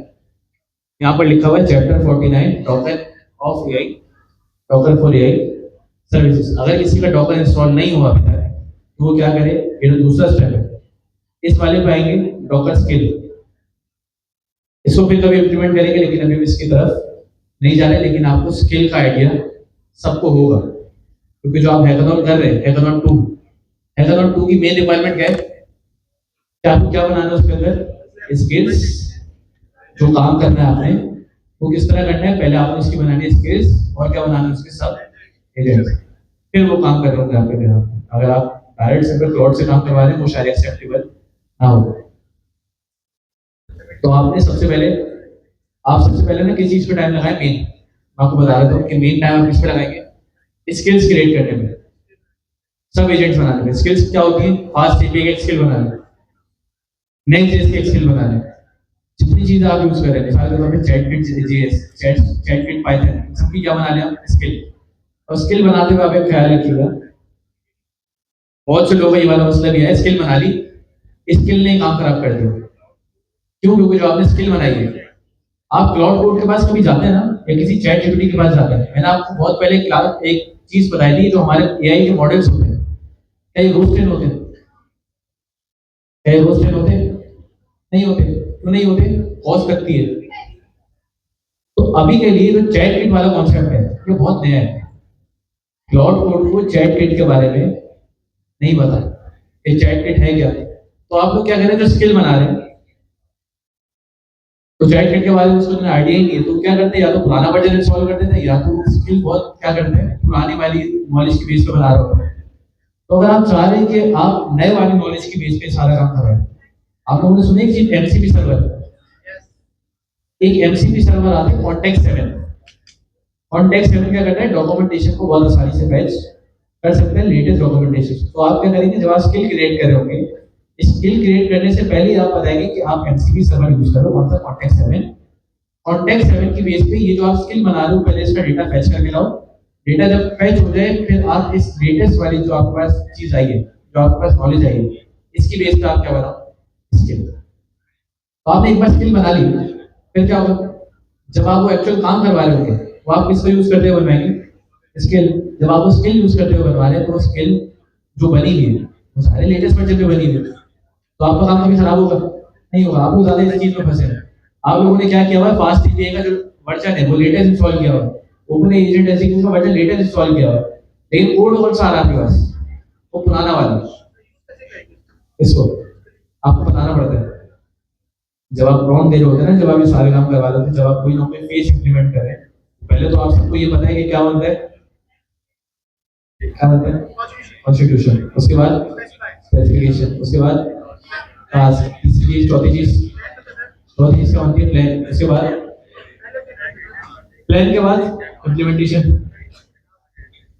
यहाँ पर लिखा हुआ है chapter 49 Docker of AI, Docker for AI services. अगर किसी का डॉकर इंस्टॉल नहीं हुआ अभी तक, तो वो क्या करे, ये जो दूसरा स्टेप है, इस वाले पे आएंगे, डॉकर स्किल। इसको फिर कभी इम्प्लीमेंट करेंगे, लेकिन अभी इसकी तरफ नहीं जा रहे, लेकिन आपको स्किल का आइडिया सबको होगा, क्योंकि जो आप हैकाथॉन कर रहे हैं, हैकाथॉन 2, हैकाथॉन 2 की मेन रिक्वायरमेंट क्या है कि आपको क्या बनाना है उसके अंदर? स्किल्स। जो काम करना है आपने वो किस तरह करना है, पहले आपने इसकी बनानी है स्किल्स, और क्या बनाना है उसके सब एजेंट्स, फिर वो काम कर रहे होंगे आपके बिना। अगर आप डायरेक्ट सिंपल क्लाउड से काम करवा रहे हैं, वो शायद एक्सेप्टेबल ना हो। तो आपने सबसे पहले, आप सबसे पहले ना किस चीज पे टाइम लगाए, मेन। मैं आपको बता रहा था कि मेन टाइम आप किस पे लगाएंगे? स्किल्स क्रिएट करने में, सब एजेंट्स बनाने में। स्किल्स क्या होती है? फास्ट एपीआई की स्किल बनाना, नेक्स्ट जेएस की स्किल बनाना, जितनी चीजें आप यूज कर रहे हैं, मिसाल के तौर पे चैटकिट जेएस, चैटकिट पाइथन, सबकी क्या बना लिया? स्किल। और स्किल बनाते हुए आप एक ख्याल रखिएगा, बहुत से लोगों का ये वाला मसला भी है, स्किल बना ली, स्किल ने काम खराब कर दिया। क्यों? क्योंकि जो आपने स्किल बनाई है, आप क्लाउड कोड के पास कभी जाते हैं ना, या किसी चैट जीपीटी के पास जाते हैं, मैंने आपको बहुत पहले क्लास एक चीज बताई थी, जो हमारे एआई के मॉडल्स होते हैं, क्या ये रोज ट्रेन होते हैं? क्या ये रोज ट्रेन होते हैं? नहीं होते। क्यों नहीं होते? कॉस्ट लगती है। तो अभी के लिए जो चैट किट वाला कॉन्सेप्ट है, ये बहुत नया है। क्लाउड कोड को चैट किट के बारे में नहीं पता, ये चैट किट है क्या? तो आप लोग क्या करें, जो स्किल बना रहे हैं, तो चैट किट के बारे में उसको आइडिया ही नहीं है, तो क्या करते हैं, या तो पुराना वर्जन इंस्टॉल कर देते हैं, या तो स्किल बहुत क्या करते हैं, पुरानी वाली नॉलेज की बेस पे बना रहे होते हैं। तो अगर आप चाह रहे हैं कि आप नए वाली नॉलेज की बेस पे सारा काम कर रहे हैं, आप लोगों ने सुनी एक चीज, एमसीपी सर्वर। एक एमसीपी सर्वर आता है कॉन्टेक्ट 7। कॉन्टेक्ट 7 क्या करता है, डॉक्यूमेंटेशन को बहुत आसानी से फैच कर सकते हैं, लेटेस्ट डॉक्यूमेंटेशन। तो आप क्या करेंगे, जब आप स्किल क्रिएट कर रहे होंगे, स्किल क्रिएट करने से पहले ही आप बताएंगे कि आप एमसीपी सर्वर यूज करो, कौन सा, कॉन्टेक्ट 7। कॉन्टेक्ट 7 की बेस पे ये जो आप स्किल बना रहे हो, पहले इसका डेटा फैच करके लाओ। डेटा जब फैच हो जाए, फिर आप इस लेटेस्ट वाली जो आपके पास चीज आई है, जो आपके पास नॉलेज आई है, इसकी बेस पे आप क्या बनाओ, स्किल। तो आपने एक बार स्किल बना ली, फिर क्या होगा, जब आप वो एक्चुअल काम करवा रहे होंगे, वो आप किसको यूज करते हुए बनवाएंगे, स्किल। जब आप वो स्किल यूज करते हुए बनवा रहे हैं, तो वो स्किल जो बनी हुई है वो सारे लेटेस्ट वर्जन में बनी हुई है, तो आपका काम कभी खराब होगा नहीं होगा। आप लोग ज्यादा इस चीज में फंसे हैं। आप लोगों ने क्या किया हुआ है, फास्ट एपीआई का जो वर्जन है वो लेटेस्ट इंस्टॉल किया हुआ है, ओपन एजेंट एसक्यूएल का वर्जन लेटेस्ट इंस्टॉल किया हुआ है, लेकिन कोड कौन सा आ रहा है आपके पास, वो पुराना वाला। इसको आपको बताना पड़ता है। जब आप प्रॉम्प्ट दे रहे होते हैं ना, जब आप ये सारे काम करवा रहे होते हैं, जब आप कोई ना कोई फेस इंप्लीमेंट कर रहे हैं, पहले तो आप सबको ये पता है कि क्या होता है, क्या होता है, कॉन्स्टिट्यूशन, उसके बाद स्पेसिफिकेशन, उसके बाद टास्क, तीसरी चीज, चौथी चीज क्या होती है, प्लान, उसके बाद प्लान के बाद इम्प्लीमेंटेशन।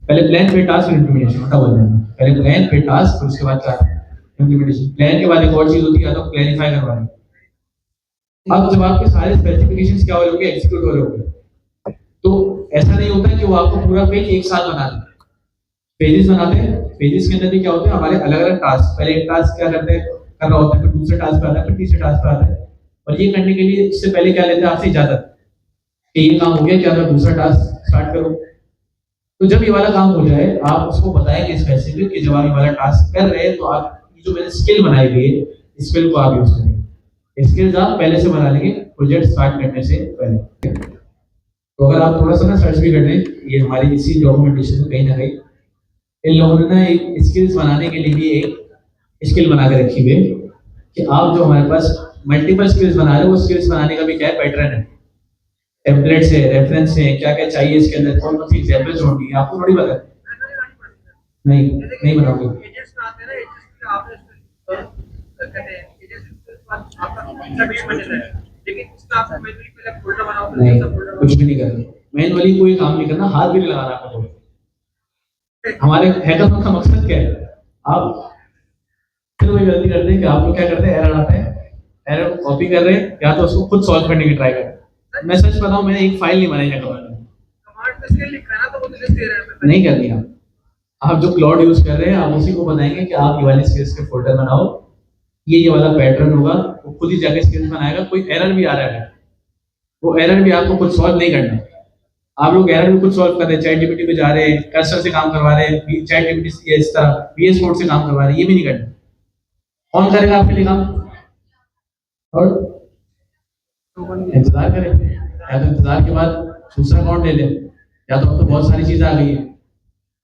पहले प्लान फिर टास्क फिर इम्प्लीमेंटेशन, उल्टा बोल रहे हैं, पहले प्लान फिर टास्क फिर उसके बाद क्या, इम्प्लीमेंटेशन। प्लान के बाद एक और चीज होती है, या तो क्लैरिफाई करवाना। अब जब आपके सारे स्पेसिफिकेशंस क्या हो रहे होंगे, एग्जीक्यूट हो रहे होंगे, तो ऐसा नहीं होता है कि वो आपको पूरा पेज एक साथ बना दे। पेजेस बनाते हैं, पेजेस के अंदर भी क्या होता है, हमारे अलग अलग टास्क, पहले एक टास्क क्या करते हैं, कर रहा होता है, फिर दूसरे टास्क पे आता है, फिर तीसरे टास्क पे आता है। और ये करने के लिए इससे पहले क्या लेते हैं आपसे इजाजत, कि ये काम हो गया, क्या मैं दूसरा टास्क स्टार्ट करूं। तो जब ये वाला काम हो जाए, आप उसको बताएंगे स्पेसिफिक कि जब आप ये वाला टास्क कर रहे हैं, तो आप ये जो मैंने स्किल बनाई हुई है, स्किल को आप यूज करेंगे। स्किल्स आप पहले से बना लेंगे प्रोजेक्ट स्टार्ट करने से पहले। तो अगर आप थोड़ा सा ना सर्च भी कर लें, ये हमारी इसी डॉक्यूमेंटेशन में कहीं ना कहीं इन लोगों ने ना एक स्किल्स बनाने के लिए भी एक स्किल बना के रखी हुई है, कि आप जो हमारे पास मल्टीपल स्किल्स बना रहे हो, वो स्किल्स बनाने का भी क्या है, पैटर्न है, टेम्पलेट्स है, रेफरेंस है, क्या क्या चाहिए इसके अंदर, कौन कौन सी एग्जाम्पल्स होंगी, आपको थोड़ी पता है। नहीं, नहीं बनाओगे। नहीं, कुछ भी नहीं करना, मैनुअली कोई काम नहीं करना, हाथ भी नहीं लगाना आपको। हमारे हैकाथॉन का मकसद क्या है, आप फिर वही गलती करते हैं कि आप लोग क्या करते हैं, एरर आता है, एरर को कॉपी कर रहे हैं, या तो उसको खुद सॉल्व करने की ट्राई कर रहे हैं। मैं सच बताऊं, मैंने एक फाइल नहीं बनाई हैकाथॉन में, नहीं करनी। आप जो क्लाउड यूज कर रहे हैं, आप उसी को बताएंगे कि आप ये वाले स्किल्स के फोल्डर बनाओ, ये वाला पैटर्न होगा, वो खुद ही जाके स्किल्स बनाएगा। कोई एरर भी आ रहा है, वो एरर भी आपको खुद सॉल्व नहीं करना। आप लोग एरर भी खुद सॉल्व कर रहे हैं, चैट जीपीटी पे जा रहे हैं, कर्सर से काम करवा रहे हैं, चैट जीपीटी से इस तरह VS कोड से काम करवा रहे हैं, ये भी नहीं करना। कौन करेगा आपके लिए काम, और इंतजार करें, या तो इंतजार के बाद दूसरा अकाउंट ले लें, या तो अब तो बहुत सारी चीजें आ गई है।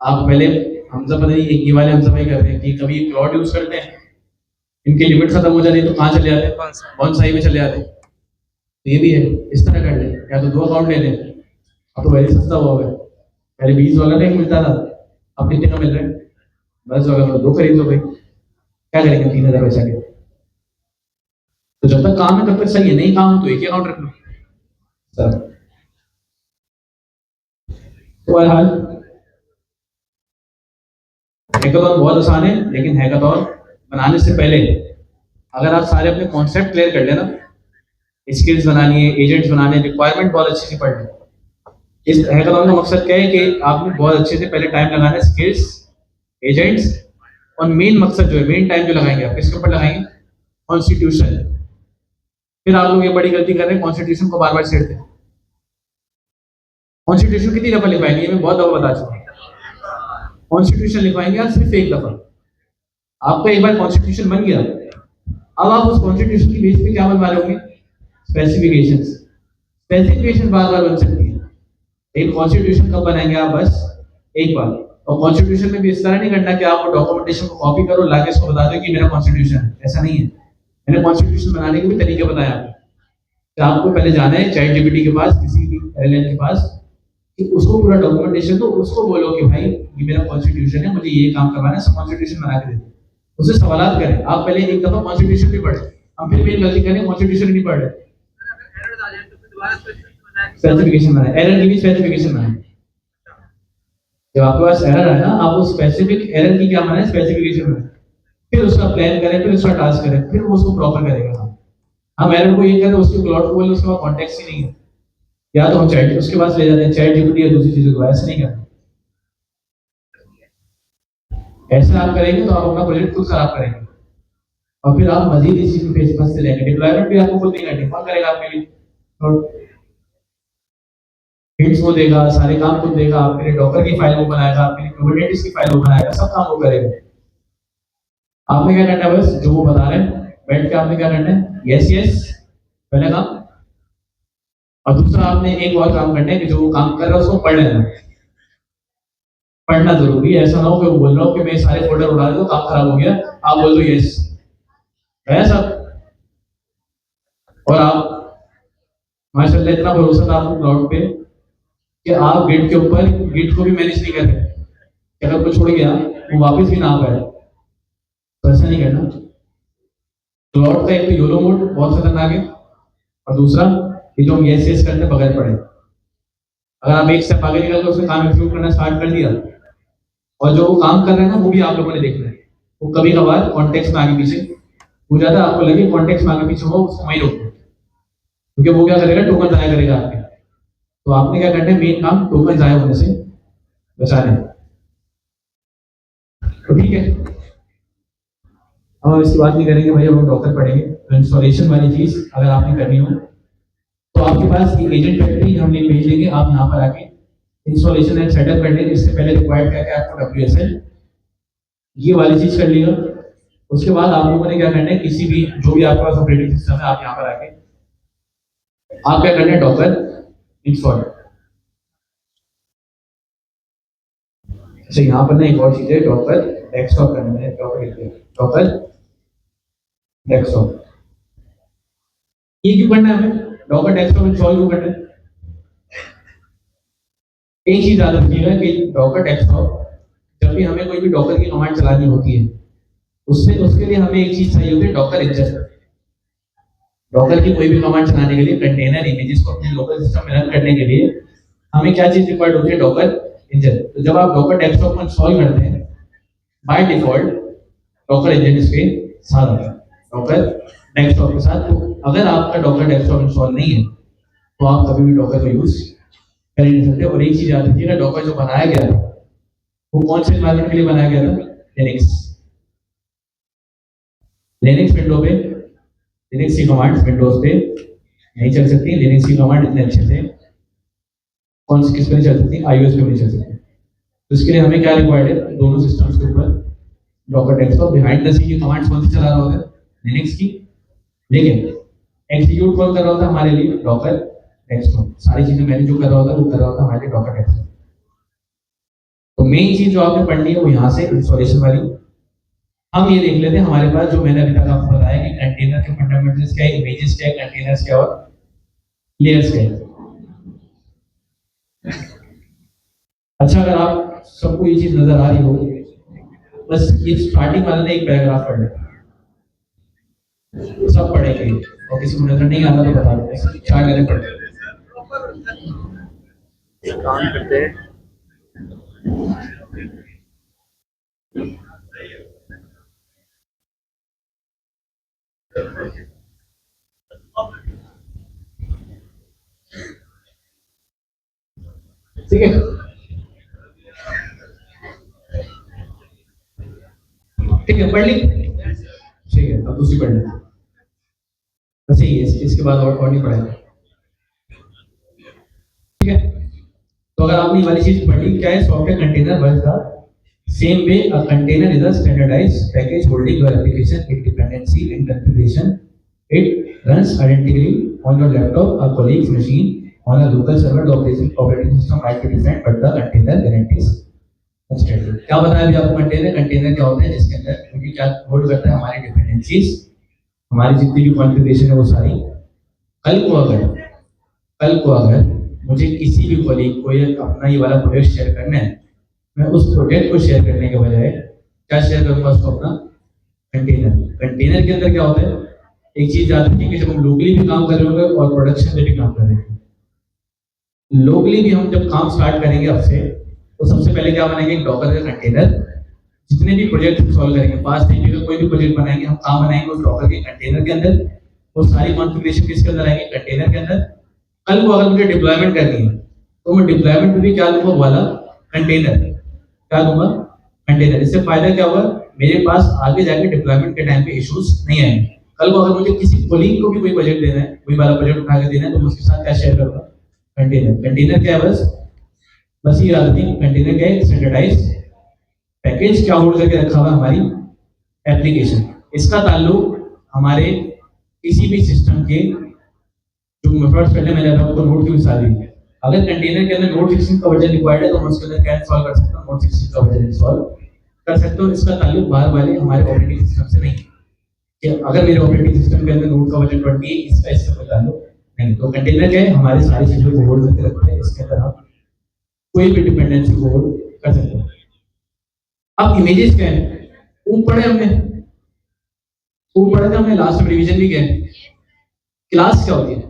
आप पहले हमजा पता नहीं ये वाले हमजा भाई करते हैं कि कभी क्लाउड यूज करते हैं, इनकी लिमिट खत्म हो जाती है तो कहाँ चले जाते हैं, कौन सा में चले जाते हैं। तो ये भी है, इस तरह कर ले, या तो 2 अकाउंट ले लें। अब तो वैसे सस्ता हुआ है, पहले $20 का एक मिलता था, अब कितने का मिल रहा है, $10 2 खरीद लो भाई, क्या करेंगे 3000 पैसा के। तो जब तक काम है तब तक सही है, नहीं काम हो तो एक ही अकाउंट रख लो सर। तो बहरहाल हैकाथॉन बहुत आसान है, लेकिन हैकाथॉन बनाने से पहले अगर आप सारे अपने कॉन्सेप्ट क्लियर कर लेना, स्किल्स बनानी है, एजेंट्स बनाने, रिक्वायरमेंट बहुत अच्छे से पढ़ लें। इस हैकाथॉन का मकसद क्या है कि आपने बहुत अच्छे से पहले टाइम लगाना है स्किल्स, एजेंट्स, और मेन मकसद जो है, मेन टाइम जो लगाएंगे आप किसके ऊपर लगाएंगे, कॉन्स्टिट्यूशन। फिर आप लोग ये बड़ी गलती कर रहे हैं, कॉन्स्टिट्यूशन को बार बार छेड़ते हैं। कॉन्स्टिट्यूशन कितनी दफा लिखवाएंगे, मैं बहुत दफा बता चुका हूं। कॉन्स्टिट्यूशन लिखवाएंगे आप सिर्फ एक दफा। आपका एक बार कॉन्स्टिट्यूशन बन गया, अब आप उस कॉन्स्टिट्यूशन की बेस पे क्या बनवा रहे होंगे, स्पेसिफिकेशंस। स्पेसिफिकेशन बार बार बन सकती है, लेकिन कॉन्स्टिट्यूशन कब बनाएंगे आप, बस एक बार। और कॉन्स्टिट्यूशन में भी इस तरह नहीं करना कि आप वो डॉक्यूमेंटेशन को कॉपी करो, लाके इसको बता दो कि मेरा कॉन्स्टिट्यूशन है, ऐसा नहीं है। मैंने कॉन्स्टिट्यूशन बनाने के भी तरीके बताए आपको, कि आपको पहले जाना है चैट जीपीटी के पास, किसी भी LLM के पास, कि उसको पूरा डॉक्यूमेंटेशन दो, उसको बोलो कि भाई ये मेरा कॉन्स्टिट्यूशन है, मुझे ये काम करवाना है, सब कॉन्स्टिट्यूशन बना के दे दो। उससे सवाल करें, आप पहले एक दफा कॉन्स्टिट्यूशन भी पढ़े। हम फिर भी गलती करें, कॉन्स्टिट्यूशन नहीं पढ़ रहे, स्पेसिफिकेशन बनाए, एरर की भी स्पेसिफिकेशन बनाए। जब आपके पास एरर है ना, आप उस स्पेसिफिक एरर की क्या बनाए, स्पेसिफिकेशन बनाए, फिर उसका प्लान करें, फिर उसका टास्क करें, फिर वो उसको प्रॉपर करेगा। हम एरर को ये करें, उसके क्लाउड को बोले, उसके बाद कॉन्टेक्स्ट ही नहीं है, या तो हम चैट उसके पास ले जाते हैं, चैट जीपीटी या दूसरी चीजों को, ऐसे नहीं करते। ऐसे आप करेंगे तो आप अपना प्रोजेक्ट खुद खराब करेंगे, और फिर आप मजीद इस चीज में फंसते रहेंगे। डिप्लॉयमेंट भी आपको खुद नहीं करनी, कौन करेगा आपके लिए? और हिट्स वो देगा, सारे काम खुद देगा, आपके लिए डॉकर की फाइल वो बनाएगा, आपके लिए कुबरनेटिस की फाइल वो बनाएगा, सब काम वो करेगा। आपने क्या करना है, बस जो वो बता रहे हैं बैठ के आपने क्या करना है, यस यस पहला काम, और दूसरा आपने एक और काम करना है कि जो वो काम कर रहा है उसको पढ़ लेना। पढ़ना जरूरी है, ऐसा ना हो कि वो बोल रहा हो कि मैं सारे फोल्डर उड़ा दूं, काम खराब हो गया, आप बोल दो यस, है सब। और आप माशाल्लाह इतना भरोसा था आपको क्लाउड पे कि आप गिट के ऊपर गिट को भी मैनेज नहीं करते, अगर कुछ छोड़ गया वो वापस भी ना आ पाए, तो ऐसा नहीं करना। क्लाउड का एक तो योलो मोड बहुत खतरनाक है, और दूसरा ये जो हम यस यस करते बगैर पढ़े, अगर आप एक स्टेप आगे निकल कर उसमें काम एग्जीक्यूट करना स्टार्ट कर दिया, और जो वो काम कर रहे हैं ना वो भी आप लोगों ने देखना है, वो कभी कभार कॉन्टेक्स्ट में आगे पीछे हो जाता है, आपको लगे कॉन्टेक्स्ट में आगे पीछे हो, उसको वहीं रोको, क्योंकि वो क्या करेगा, टोकन जाया करेगा आपके। तो आपने क्या करना है, मेन काम टोकन जाया होने से बचाने। तो ठीक है, अब हम इसकी बात नहीं करेंगे भाई, अब हम डॉकर पढ़ेंगे। तो इंस्टॉलेशन वाली चीज अगर आपने करनी हो तो आपके पास एक एजेंट फैक्ट्री हम लिंक भेज देंगे, आप यहाँ पर आके इंस्टॉलेशन एंड सेटअप कर लेंगे। इससे पहले रिक्वायर्ड क्या क्या आपको WSL ये वाली चीज कर लेगा। उसके बाद आप लोगों ने क्या करना है, किसी भी जो भी आपके पास ऑपरेटिंग सिस्टम है, आप यहाँ पर आके आप क्या करना है, डॉकर इंस्टॉल। अच्छा यहाँ पर ना एक और चीज है, डॉकर डेस्कटॉप करना है, डॉकर डेस्कटॉप। ये क्यों करना है हमें, डॉकर डेस्कटॉप इंस्टॉल क्यों करना है? एक चीज याद रखिएगा कि डॉकर डेस्कटॉप जब भी हमें कोई भी डॉकर की कमांड चलानी होती है, उससे उसके लिए हमें एक चीज चाहिए होती है, डॉकर इंजन। डॉकर की कोई भी कमांड चलाने के लिए, कंटेनर इमेजेस को अपने लोकल सिस्टम में रन करने के लिए हमें क्या चीज रिक्वायर्ड होती है, डॉकर इंजन। तो जब आप डॉकर डेस्कटॉप को इंस्टॉल करते हैं, बाय डिफॉल्ट डॉकर इंजन इसके साथ आता है, डॉकर डेस्कटॉप के साथ। तो अगर आपका डॉकर डेस्कटॉप इंस्टॉल नहीं है तो आप कभी भी डॉकर को यूज कर ही नहीं सकते। और एक चीज याद रखिएगा, डॉकर जो बनाया गया था वो कौन से एनवायरनमेंट के लिए बनाया गया था, लिनक्स। लिनक्स विंडो पे लिनक्स की कमांड्स विंडोज पे नहीं चल सकती, लिनक्स की कमांड इतने अच्छे से कौन सी किस पे नहीं चल सकती, iOS पे नहीं चल सकती। तो इसके लिए हमें क्या रिक्वायर्ड है, दोनों सिस्टम्स के ऊपर Docker desktop behind the scene की कमांड्स कौन सी चला रहा होता है, लिनक्स की, लेकिन एग्जीक्यूट कौन कर रहा होता है हमारे लिए, डॉकर डेस्कटॉप। सारी चीजें मैंने जो कर रहा होता है वो कर रहा होता है हमारे लिए डॉकर डेस्कटॉप। तो मेन चीज जो आपने पढ़नी है वो यहाँ से इंस्टॉलेशन वाली। हम ये देख लेते हैं हमारे पास, जो मैंने अभी तक आपको बताया कि कंटेनर के फंडामेंटल्स क्या है, इमेजेस क्या है, कंटेनर्स क्या और लेयर्स क्या है। अच्छा, अगर आप सबको ये चीज नजर आ रही हो, बस ये स्टार्टिंग वाला एक पैराग्राफ पढ़ लें, सब पढ़ेंगे, और किसी को नजर नहीं आता तो बता दो, 4 लाइनें पढ़ लें। काम करते हैं। ठीक है, ठीक है, पढ़ ली, ठीक है, अब दूसरी पढ़ लें। अच्छा ये इसके बाद और नहीं पढ़ाएंगे, ठीक है। तो अगर आपने ये वाली चीज पढ़ी, क्या है, software container works the same way a container is a standardized package holding your application in dependency in configuration. It runs identically on your laptop, a colleague's machine, on a local server. The operating system might be different, but the container guarantees stability. क्या बताया अभी आपको, कंटेनर कंटेनर क्या होता है, जिसके अंदर क्योंकि क्या होल्ड करता है, हमारी डिपेंडेंसीज, हमारी जितनी भी कॉन्फ़िगरेशन है वो सारी। कल को अगर मुझे किसी भी कलीग को ये अपना ये वाला प्रोजेक्ट शेयर करना है, मैं उस प्रोजेक्ट को शेयर करने के बजाय क्या शेयर करूंगा, उसको अपना कंटेनर। कंटेनर के अंदर क्या होता है, एक चीज याद रखिए कि जब हम लोकली भी काम कर रहे होंगे और प्रोडक्शन में भी काम कर रहे हैं, लोकली भी हम जब काम स्टार्ट करेंगे अब से, तो सबसे पहले क्या बनाएंगे, डॉकर का कंटेनर। जितने भी प्रोजेक्ट सॉल्व करेंगे, पास टाइम का कोई भी प्रोजेक्ट बनाएंगे, हम काम बनाएंगे उस डॉकर के कंटेनर के अंदर। वो सारी कॉन्फ़िगरेशन किसके अंदर आएंगे, कंटेनर के अंदर। कल को अगर मुझे डिप्लॉयमेंट करनी है, तो मैं डिप्लॉयमेंट में भी क्या लूंगा, वाला कंटेनर क्या लूंगा, कंटेनर। इससे फायदा क्या होगा, मेरे पास आगे जाके डिप्लॉयमेंट के टाइम पे इश्यूज नहीं आएंगे। कल को अगर मुझे किसी कोलीग को भी कोई प्रोजेक्ट देना है, कोई वाला प्रोजेक्ट उठा के देना है, तो मैं उसके साथ क्या शेयर करूंगा, कंटेनर। कंटेनर क्या है, बस ये याद रखिए, कंटेनर क्या है, स्टैंडर्डाइज पैकेज क्या होल्ड करके रखा हुआ हमारी एप्लीकेशन। इसका ताल्लुक हमारे किसी भी सिस्टम के, जो मेथड्स पहले मैंने आपको नोड की मिसाल दी, अगर कंटेनर के अंदर नोड 16 का वर्जन रिक्वायर्ड है, तो हम उसके अंदर क्या इंस्टॉल कर सकते हैं, नोड 16 का वर्जन इंस्टॉल कर सकते हो। इसका ताल्लुक बाहर वाले हमारे ऑपरेटिंग सिस्टम से नहीं कि अगर मेरे ऑपरेटिंग सिस्टम के अंदर नोड का वर्जन 20 है, इसका इससे कोई ताल्लुक नहीं। तो कंटेनर क्या है, हमारी सारी चीजों को होल्ड करके रखते हैं, इसके अंदर हम कोई भी डिपेंडेंसी को होल्ड कर सकते हैं। अब इमेजेस क्या है, ऊपर पढ़े हमने, ऊपर पढ़े थे हमने, लास्ट में रिवीजन भी किया है। क्लास क्या होती है,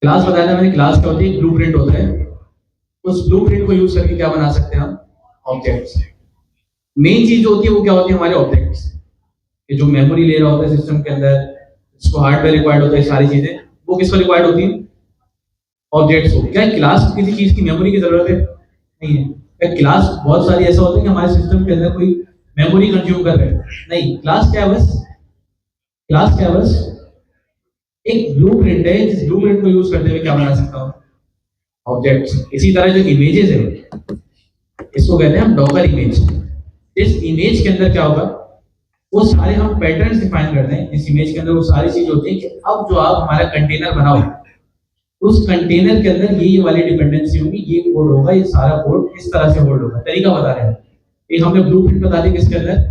क्लास बताया था मैंने, क्लास क्या होती है, ब्लूप्रिंट होता है। उस ब्लूप्रिंट को यूज करके क्या बना सकते हैं हम, ऑब्जेक्ट्स। मेन चीज जो होती है वो क्या होती है, हमारे ऑब्जेक्ट्स। ये जो मेमोरी ले रहा होता है सिस्टम के अंदर, जिसको हार्डवेयर रिक्वायर्ड होता है, सारी चीजें वो किसको रिक्वायर्ड होती है, ऑब्जेक्ट्स को। क्या क्लास को किसी चीज की मेमोरी की जरूरत है, नहीं है। क्या क्लास बहुत सारी ऐसा होता है कि हमारे सिस्टम के अंदर कोई मेमोरी कंज्यूम कर रहे हैं, नहीं। क्लास क्या है, बस क्लास क्या है, बस एक ब्लूप्रिंट है, जिस ब्लूप्रिंट को यूज करते हुए क्या बना सकता हूं, ऑब्जेक्ट्स। इसी तरह जो इमेजेस है, इसको कहते हैं हम डॉकर इमेज। इस इमेज के अंदर क्या होगा, वो सारे हम पैटर्न्स डिफाइन करते हैं। इस इमेज के अंदर वो सारी चीज होती है कि अब जो आप हमारा कंटेनर बनाओ, उस कंटेनर के अंदर ये वाली डिपेंडेंसी होगी, ये कोड होगा, ये सारा कोड इस तरह से होल्ड होगा। तरीका बता रहे हैं, एक हमने ब्लूप्रिंट बता दी किसके अंदर,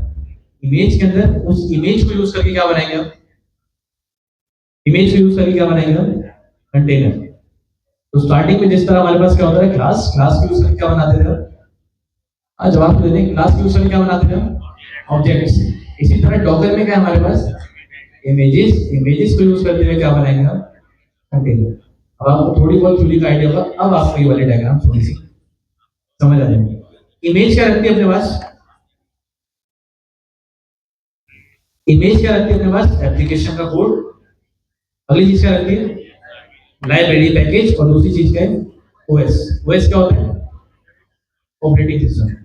इमेज के अंदर। उस इमेज को यूज करके क्या बनाएंगे हम, इमेज को यूज करके क्या बनाएंगे हम, कंटेनर। तो स्टार्टिंग में जिस तरह हमारे पास क्या होता है, क्लास, क्लास को यूज करके क्या बनाते थे हम, आज जवाब दे दें, क्लास को यूज करके क्या बनाते थे हम, ऑब्जेक्ट्स। इसी तरह डॉकर में क्या है हमारे पास, इमेजेस, इमेजेस को यूज करते हुए क्या बनाएंगे हम, कंटेनर। अब आपको थोड़ी बहुत थ्योरी का आइडिया होगा, अब आपको ये वाली डायग्राम थोड़ी सी समझ आ जाएगी। इमेज क्या रखती है अपने पास, इमेज क्या रखती है अपने पास, एप्लीकेशन का कोड। अगली चीज क्या रखती है, लाइब्रेरी पैकेज। और दूसरी चीज क्या है, ओएस। ओएस क्या होता है, ऑपरेटिंग सिस्टम।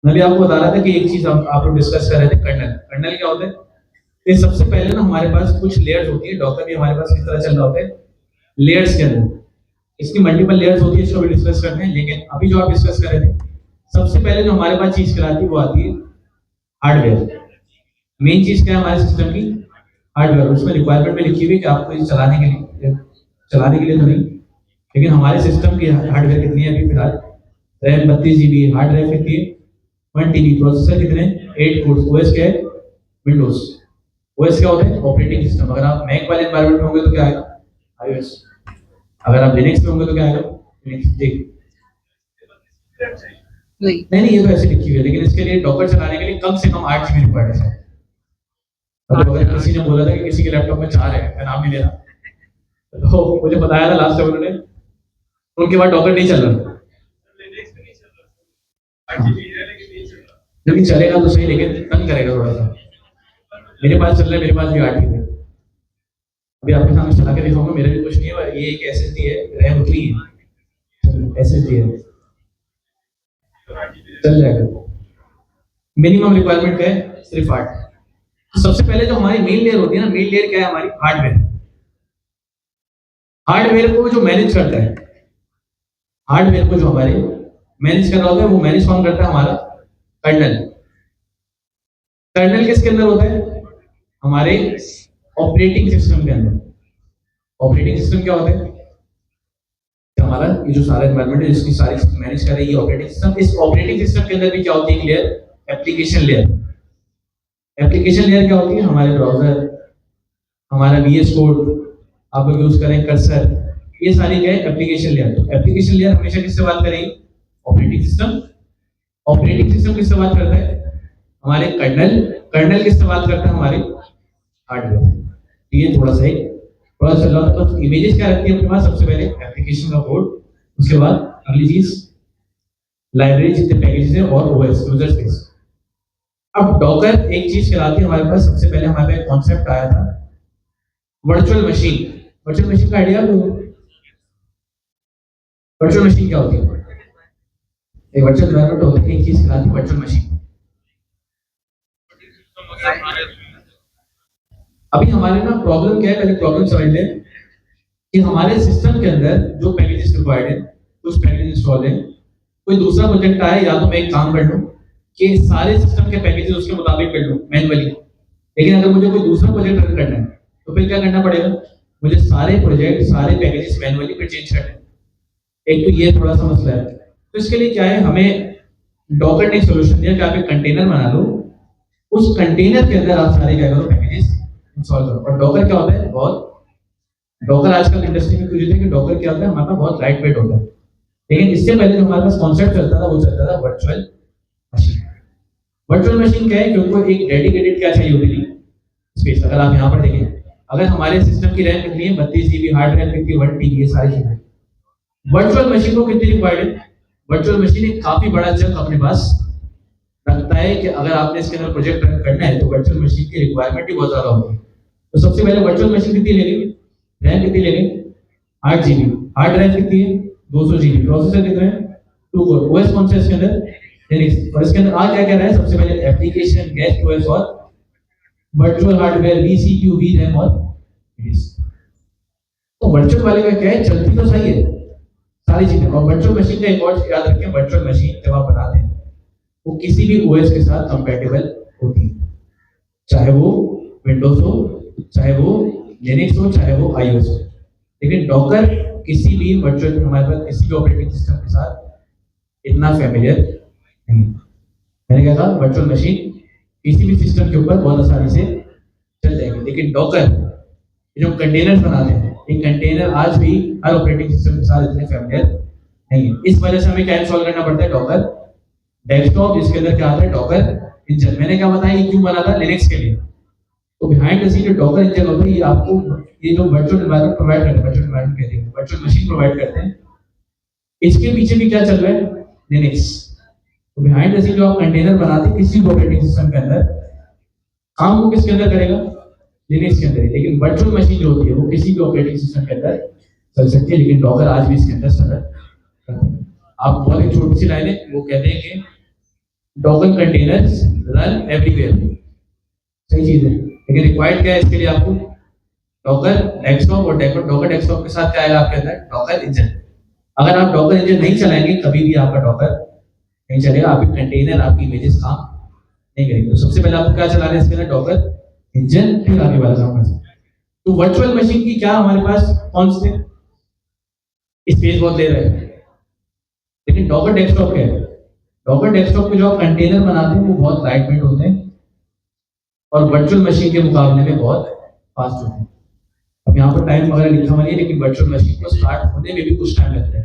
मैं भी आपको बता रहा था कि एक चीज आप लोग डिस्कस कर रहे थे, कर्नल। कर्नल क्या होता है, तो सबसे पहले ना हमारे पास कुछ लेयर्स होती है। डॉकर भी हमारे पास किस तरह चल रहा होता है, लेयर्स के अंदर। इसकी मल्टीपल लेयर्स होती है, इसको भी डिस्कस करते हैं। लेकिन अभी जो आप डिस्कस कर रहे थे, सबसे पहले जो हमारे पास चीज कराती है वो आती है हार्डवेयर। मेन चीज क्या है हमारे सिस्टम की, हार्डवेयर। उसमें रिक्वायरमेंट में लिखी हुई कि आपको इसे चलाने के लिए तो नहीं, लेकिन हमारे सिस्टम की हार्डवेयर कितनी है अभी फिलहाल, रैम 32 GB, हार्ड ड्राइव कितनी है 1 TB, प्रोसेसर कितने 8 कोर्स। ओएस क्या है, विंडोज। ओएस क्या होता है, ऑपरेटिंग सिस्टम। अगर आप मैक वाले एनवायरनमेंट में होंगे तो क्या आएगा, आईओएस। अगर आप लिनक्स में होंगे तो क्या आएगा, लिनक्स। ठीक, नहीं ये तो ऐसे लिखी हुई है, लेकिन इसके लिए डॉकर चलाने के लिए कम से कम 8 GB रिक्वायर्ड है। मतलब अगर किसी ने बोला था कि किसी के लैपटॉप में 4 है, मैं नाम नहीं ले रहा, तो मुझे बताया था लास्ट टाइम उन्होंने, उनके बाद डॉकर नहीं चल रहा। लेकिन चलेगा तो सही, लेकिन तंग करेगा थोड़ा सा। मेरे पास चल रहा है, मेरे पास भी 8 GB है। अभी आपके सामने चला के दिखाऊंगा, मेरा भी कुछ नहीं है, ये एक एसएसडी है, रैम उतनी है, एसएसडी है, चल जाएगा। मिनिमम रिक्वायरमेंट क्या है, सिर्फ 8। तो सबसे पहले जो हमारी मेन लेयर होती है ना, मेन लेयर क्या है हमारी, हार्डवेयर। हार्डवेयर को जो मैनेज करता है, हार्डवेयर को जो हमारे मैनेज कर रहा होता है, वो मैनेज कौन करता है, हमारा कर्नल। कर्नल किसके अंदर होता है, हमारे ऑपरेटिंग सिस्टम के अंदर। ऑपरेटिंग सिस्टम क्या होता है, हमारा ये जो सारा एनवायरनमेंट है जिसकी सारी मैनेज कर रही है ऑपरेटिंग सिस्टम। इस ऑपरेटिंग सिस्टम के अंदर भी क्या होती है, layer, application layer. Application layer क्या होती है, हमारे ब्राउजर, हमारा VS कोड, आप लोग यूज करें कर्सर, ये सारी क्या है, एप्लीकेशन लेयर। तो एप्लीकेशन लेयर हमेशा किससे बात करेगी, ऑपरेटिंग सिस्टम। ऑपरेटिंग सिस्टम किससे बात करता है, हमारे कर्नल। कर्नल किससे बात करता है? हमारे हार्डवेयर। ये थोड़ा सा एक थोड़ा चल रहा था। तो इमेजेस क्या रखती है अपने पास? सबसे पहले एप्लीकेशन का कोड, उसके बाद अगली चीज लाइब्रेरी जितने पैकेजेस हैं और ओएस यूजर स्पेस। अब डॉकर एक चीज कहलाती है हमारे पास। सबसे पहले हमारे पास कॉन्सेप्ट आया था वर्चुअल मशीन। वर्चुअल मशीन का आइडिया तो वर्चुअल मशीन क्या होती है? एक वर्चुअल एनवायरनमेंट होती है, एक चीज कहलाती है वर्चुअल मशीन। अभी हमारे ना प्रॉब्लम क्या है, पहले प्रॉब्लम समझ लें कि हमारे सिस्टम के अंदर जो पैकेजेस रिक्वायर्ड है, कुछ पैकेज इंस्टॉल है, कोई दूसरा प्रोजेक्ट आए, या तो मैं एक काम कर लूं कि सारे सिस्टम के पैकेजेस उसके मुताबिक कर लूं मैनुअली। लेकिन अगर मुझे कोई दूसरा प्रोजेक्ट रन करना है तो फिर क्या करना पड़ेगा? मुझे सारे प्रोजेक्ट सारे पैकेजेस मैनुअली फिर चेंज करने हैं। एक तो ये थोड़ा सा मसला है। तो इसके लिए क्या है, हमें डॉकर ने एक सोल्यूशन दिया कि आप एक कंटेनर बना लो, उस कंटेनर के अंदर आप सारे क्या करो पैकेजेस इंस्टॉल करो। और डॉकर क्या होता है? बहुत डॉकर आजकल इंडस्ट्री में क्यों कि डॉकर क्या होता है, हमारा बहुत लाइट वेट होता है। लेकिन इससे पहले जो हमारे पास कॉन्सेप्ट चलता था वो चलता था वर्चुअल मशीन। वर्चुअल मशीन क्या है? क्योंकि एक डेडिकेटेड क्या चाहिए होती थी? स्पेस। अगर आप यहाँ पर देखें, अगर हमारे सिस्टम की रैम कितनी है? 32 GB, हार्ड रैम कितनी? 1 TB, ये सारी चीजें। वर्चुअल मशीन को कितनी रिक्वायर्ड है? वर्चुअल मशीन एक काफी बड़ा चंक अपने पास रखता है कि अगर आपने इसके अंदर प्रोजेक्ट रन करना है तो वर्चुअल मशीन की रिक्वायरमेंट ही बहुत ज्यादा होती है। तो सबसे पहले वर्चुअल मशीन कितनी लेंगे? रैम कितनी लेंगे? 8 GB। हार्ड ड्राइव कितनी है? 200 GB। प्रोसेसर कितना है? 2 कोर। ओएस कौन सा है इसके अंदर? लिनक्स। और इसके अंदर आ क्या क्या रहा है? सबसे पहले एप्लीकेशन, गेस्ट ओएस और वर्चुअल हार्डवेयर, vCPU, vRAM और डिस्क। तो वर्चुअल वाले का क्या है, चलती तो सही है सारी चीजें। और वर्चुअल मशीन का एक और याद रखें, वर्चुअल मशीन जब आप बनाते हैं वो किसी भी ओएस के साथ कंपैटिबल होती है, चाहे वो विंडोज हो, चाहे वो लिनक्स हो, चाहे वो आईओएस हो। लेकिन डॉकर किसी भी वर्चुअल हमारे पास किसी भी ऑपरेटिंग सिस्टम के साथ इतना फेमिलियर नहीं। मैंने क्या कहा? वर्चुअल मशीन किसी भी सिस्टम के ऊपर बहुत आसानी से चल जाएगी। लेकिन डॉकर जो कंटेनर बनाते हैं, एक कंटेनर आज भी हर ऑपरेटिंग सिस्टम के साथ इतने फेमिलियर नहीं है। इस वजह से हमें क्या इंस्टॉल करना पड़ता है? डॉकर डेस्कटॉप, जिसके अंदर क्या आता है? Docker engine. मैंने क्या बताया, ये क्यों बना था? लिनक्स के लिए। तो बिहाइंड द सीन जो डॉकर इंजन होता है, ये आपको ये जो वर्चुअल एनवायरनमेंट प्रोवाइड करते हैं, वर्चुअल एनवायरनमेंट कहते हैं, वर्चुअल मशीन प्रोवाइड करते हैं, इसके पीछे भी क्या चल रहा है? लिनक्स। तो बिहाइंड द सीन जो आप कंटेनर बनाते हैं किसी भी ऑपरेटिंग सिस्टम के अंदर, काम वो किसके अंदर करेगा? लिनक्स के अंदर। लेकिन वर्चुअल मशीन जो होती है वो किसी भी ऑपरेटिंग सिस्टम के अंदर चल सकती है, लेकिन डॉकर आज भी इसके अंदर स्ट्रगल करते हैं। आप बहुत एक छोटी सी लाइन है, वो कहते हैं कि डॉकर कंटेनर्स रन एवरीवेयर। सही चीज है, लेकिन रिक्वायर्ड क्या है इसके लिए? आपको डॉकर डेस्कटॉप, और डॉकर डेस्कटॉप के साथ क्या आएगा आपके अंदर? Docker engine. अगर आप डॉकर इंजन नहीं चलाएंगे कभी भी आपका डॉकर नहीं चलेगा, आपके कंटेनर, आपकी इमेजेस काम नहीं करेंगे। तो सबसे पहले आपको क्या चलाना है इसके अंदर? डॉकर इंजन, फिर आगे वाला काम कर सकते हैं। तो वर्चुअल मशीन की क्या हमारे पास कौन से स्पेस बहुत ले रहे हैं, लेकिन डॉकर डेस्कटॉप क्या है? डॉकर डेस्कटॉप के जो आप कंटेनर बनाते हैं वो बहुत लाइट वेट होते हैं और वर्चुअल मशीन के मुकाबले में बहुत फास्ट होते हैं। अब यहाँ पर टाइम वगैरह लिखा हुआ नहीं है, लेकिन वर्चुअल मशीन को स्टार्ट होने में भी कुछ टाइम लगता है।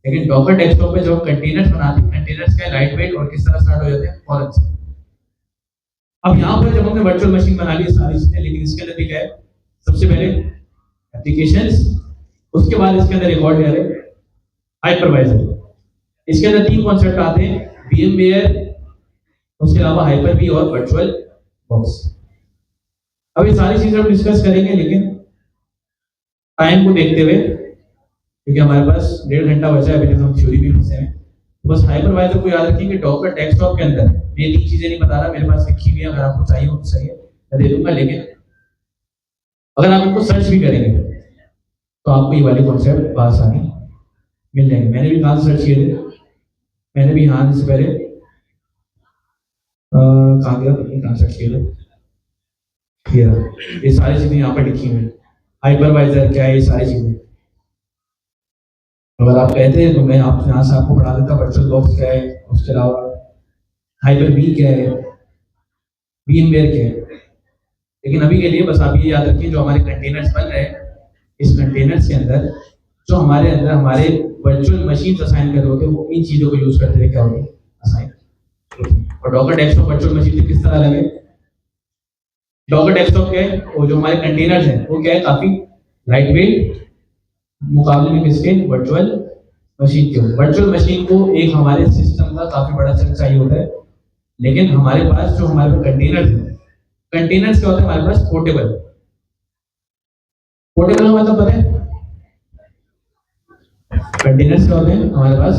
लेकिन डॉकर डेस्कटॉप पे जब कंटेनर्स बनाते हैं, कंटेनर्स का लाइट वेट और किस तरह स्टार्ट हो जाते हैं? फौरन से। अब यहाँ पर जब हमने वर्चुअल मशीन बना ली सारी चीजें, लेकिन इसके अंदर भी क्या है? सबसे पहले एप्लीकेशंस, उसके बाद इसके अंदर एक और है हाइपरवाइजर। इसके अंदर 3 कॉन्सेप्ट आते हैं, VMware, उसके अलावा हाइपर-V और वर्चुअल बॉक्स। अब ये सारी चीजें हम डिस्कस करेंगे, लेकिन टाइम को देखते हुए, क्योंकि हमारे पास 1.5 घंटा बचा है, अभी तक हम थ्योरी भी फंसे हैं। बस हाइपरवाइजर को याद रखिए कि डॉकर डेस्कटॉप के अंदर ये 3 चीजें नहीं बता रहा, मेरे पास लिखी हुई है, अगर आपको चाहिए हो तो सही है, मैं दे दूंगा। लेकिन अगर आप इनको सर्च भी करेंगे तो आपको ये वाले कॉन्सेप्ट आसानी मिल जाएंगे। मैंने भी कहाँ सर्च किए थे, मैंने भी यहाँ से पहले कहाँ गया, कहाँ सर्च किया था, ये सारी चीजें यहाँ पर लिखी हुई है। हाइपरवाइजर क्या है, ये सारी चीजें अगर आप कहते हैं तो मैं आप यहाँ से आपको पढ़ा देता। वर्चुअल बॉक्स क्या है, उसके अलावा हाइपर-V क्या है, VMware क्या है। लेकिन अभी के लिए बस आप ये याद रखिए, जो हमारे कंटेनर्स बन रहे हैं, इस कंटेनर्स के अंदर जो हमारे अंदर हमारे वर्चुअल मशीन असाइन कर रहे होते हैं, वो इन चीजों को यूज करते हुए क्या होगी? असाइन। और डॉकर डेस्कटॉप वर्चुअल मशीन से किस तरह लगे? डॉकर डेस्कटॉप क्या है, वो जो हमारे कंटेनर्स हैं वो क्या है, काफी लाइट वेट मुकाबले में किसके, वर्चुअल मशीन के। वर्चुअल मशीन को एक हमारे सिस्टम का काफी बड़ा चंक चाहिए होता है, लेकिन हमारे पास जो हमारे पास कंटेनर्स हैं, कंटेनर्स क्या होता है हमारे पास, पोर्टेबल। पोर्टेबल का मतलब पता है, कंटेनर्स क्या होते हैं हमारे पास,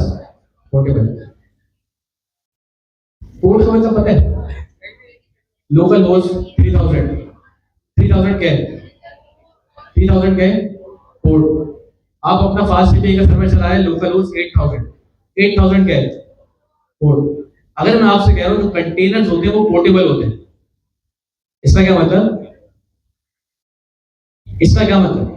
पोर्टेबल। पोर्ट का मतलब पता है, लोकल होस्ट 3000, 3000 क्या है, 3000 क्या है, पोर्ट। आप अपना फास्ट एपीआई का सर्वर चला रहे हैं, लोकल होस्ट 8000, 8000 क्या है, पोर्ट। अगर मैं आपसे कह रहा हूं जो कंटेनर्स होते हैं वो पोर्टेबल होते हैं, इसका क्या मतलब, इसका क्या मतलब